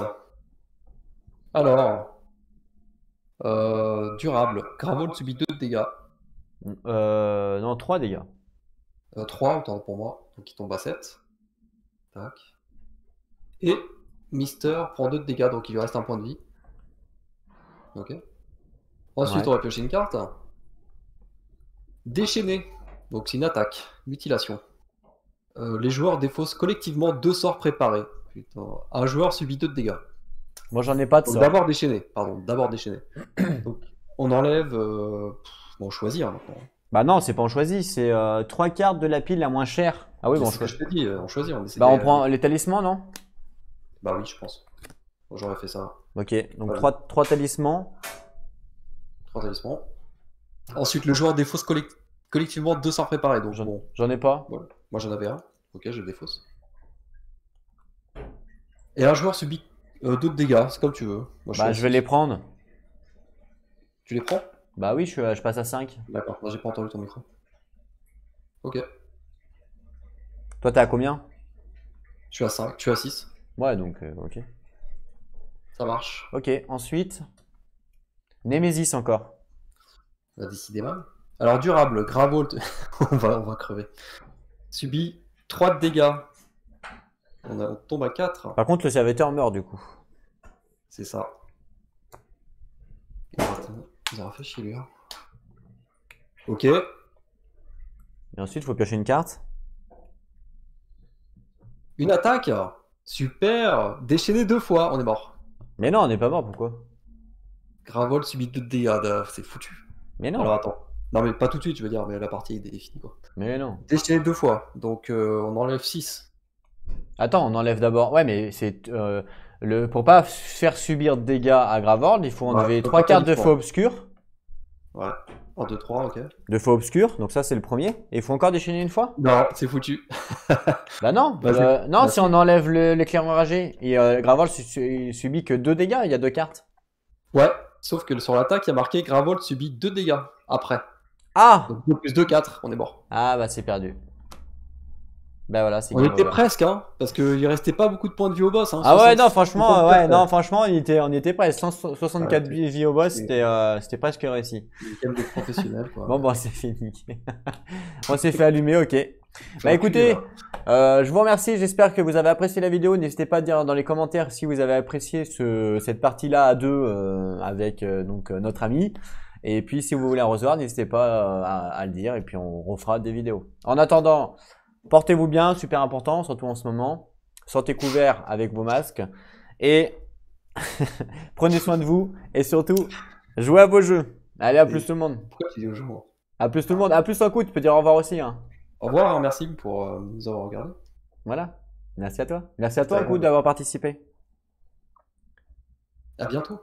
Alors, durable. Gravol subit 2 de dégâts. Non, 3 dégâts. 3, autant pour moi. Donc il tombe à 7. Tac. Et Mister prend 2 de dégâts, donc il lui reste 1 point de vie. Ok. Ensuite, Ouais. on va piocher une carte. Déchaîné. Donc c'est une attaque. Mutilation. Les joueurs défaussent collectivement 2 sorts préparés. Putain. Un joueur subit 2 de dégâts. Moi, j'en ai pas de Donc sort. d'abord déchaîné. Pardon, d'abord déchaîné. Donc on enlève Bon, choisir maintenant. Bah non, c'est pas on choisit, c'est 3 cartes de la pile la moins chère. Ah oui, C'est bon, ce que je te dis, on choisit, on essaie bah on de- prend les talismans, non? Bah oui, je pense. Bon, j'aurais fait ça. Ok, donc Voilà. 3 talismans. 3 talismans. Ensuite, le joueur défausse collectivement 200 préparés. Donc bon, J'en ai pas. voilà. Moi j'en avais un. Ok, je défausse. Et un joueur subit 2 de dégâts, c'est comme tu veux. Moi, Bah suis je vais à les 6. prendre. Tu les prends? Bah oui, je passe à 5. D'accord, moi j'ai pas entendu ton micro. Ok, Toi t'es à combien? je suis à 5, tu es à 6. Ouais, donc ok. Ça marche. Ok, ensuite. Némésis encore. Décidément. Alors durable, Gravolt, on va crever. Subit 3 de dégâts. On tombe à 4. Par contre, le serviteur meurt du coup. C'est ça. Et attends, ils ont fait chier lui. Hein. Ok. Et ensuite, il faut piocher une carte. Une attaque. Super. Déchaîné 2 fois, on est mort. Mais non, on n'est pas mort, pourquoi? Gravolt subit 2 de dégâts, c'est foutu. Mais non. Alors attends. Non mais pas tout de suite, je veux dire, mais la partie est finie quoi. Mais non. Déchaîné 2 fois, donc on enlève 6. Attends, on enlève d'abord. Ouais, mais c'est pour pas faire subir de dégâts à Gravord, il faut enlever Ouais, 3 cartes de totaliquement. faux obscurs. Ouais. 1, 2, 3, ok. De faux obscurs, donc ça c'est le premier. Et il faut encore déchaîner une fois? Non, c'est foutu. Bah non, Vas-y. non, Bah si si. on enlève l'éclaireur enragé et Gravord subit que 2 dégâts, il y a 2 cartes. Ouais, sauf que sur l'attaque, il y a marqué Gravolt subit 2 dégâts après. Ah! Donc 2 plus 2, 4, on est mort. Ah bah c'est perdu. Bah voilà, c'est On game était over. presque, hein, parce qu'il restait pas beaucoup de points de vie au boss. Hein, Ah ouais, non, 60, franchement, 64, non, franchement, on était presque. 164 Ouais, vies au boss, c'est- c'était presque réussi. une game de professionnel, quoi. Bon, c'est fini. On s'est fait allumer, ok. Bah Faut écoutez, enculer, là. je vous remercie, j'espère que vous avez apprécié la vidéo. N'hésitez pas à dire dans les commentaires si vous avez apprécié cette partie-là à deux avec notre ami. Et puis si vous voulez en recevoir, n'hésitez pas à le dire et puis on refera des vidéos. En attendant, portez-vous bien, super important, surtout en ce moment. Sortez couverts avec vos masques et prenez soin de vous et surtout, jouez à vos jeux. Allez, à plus tout le monde. Pourquoi tu dis aux gens? À plus tout le monde. À plus un coup, tu peux dire au revoir aussi. Hein. Au revoir, hein, merci pour nous avoir regardé. Voilà. Merci à toi. Merci à toi, C'était Coup, d'avoir participé. À bientôt.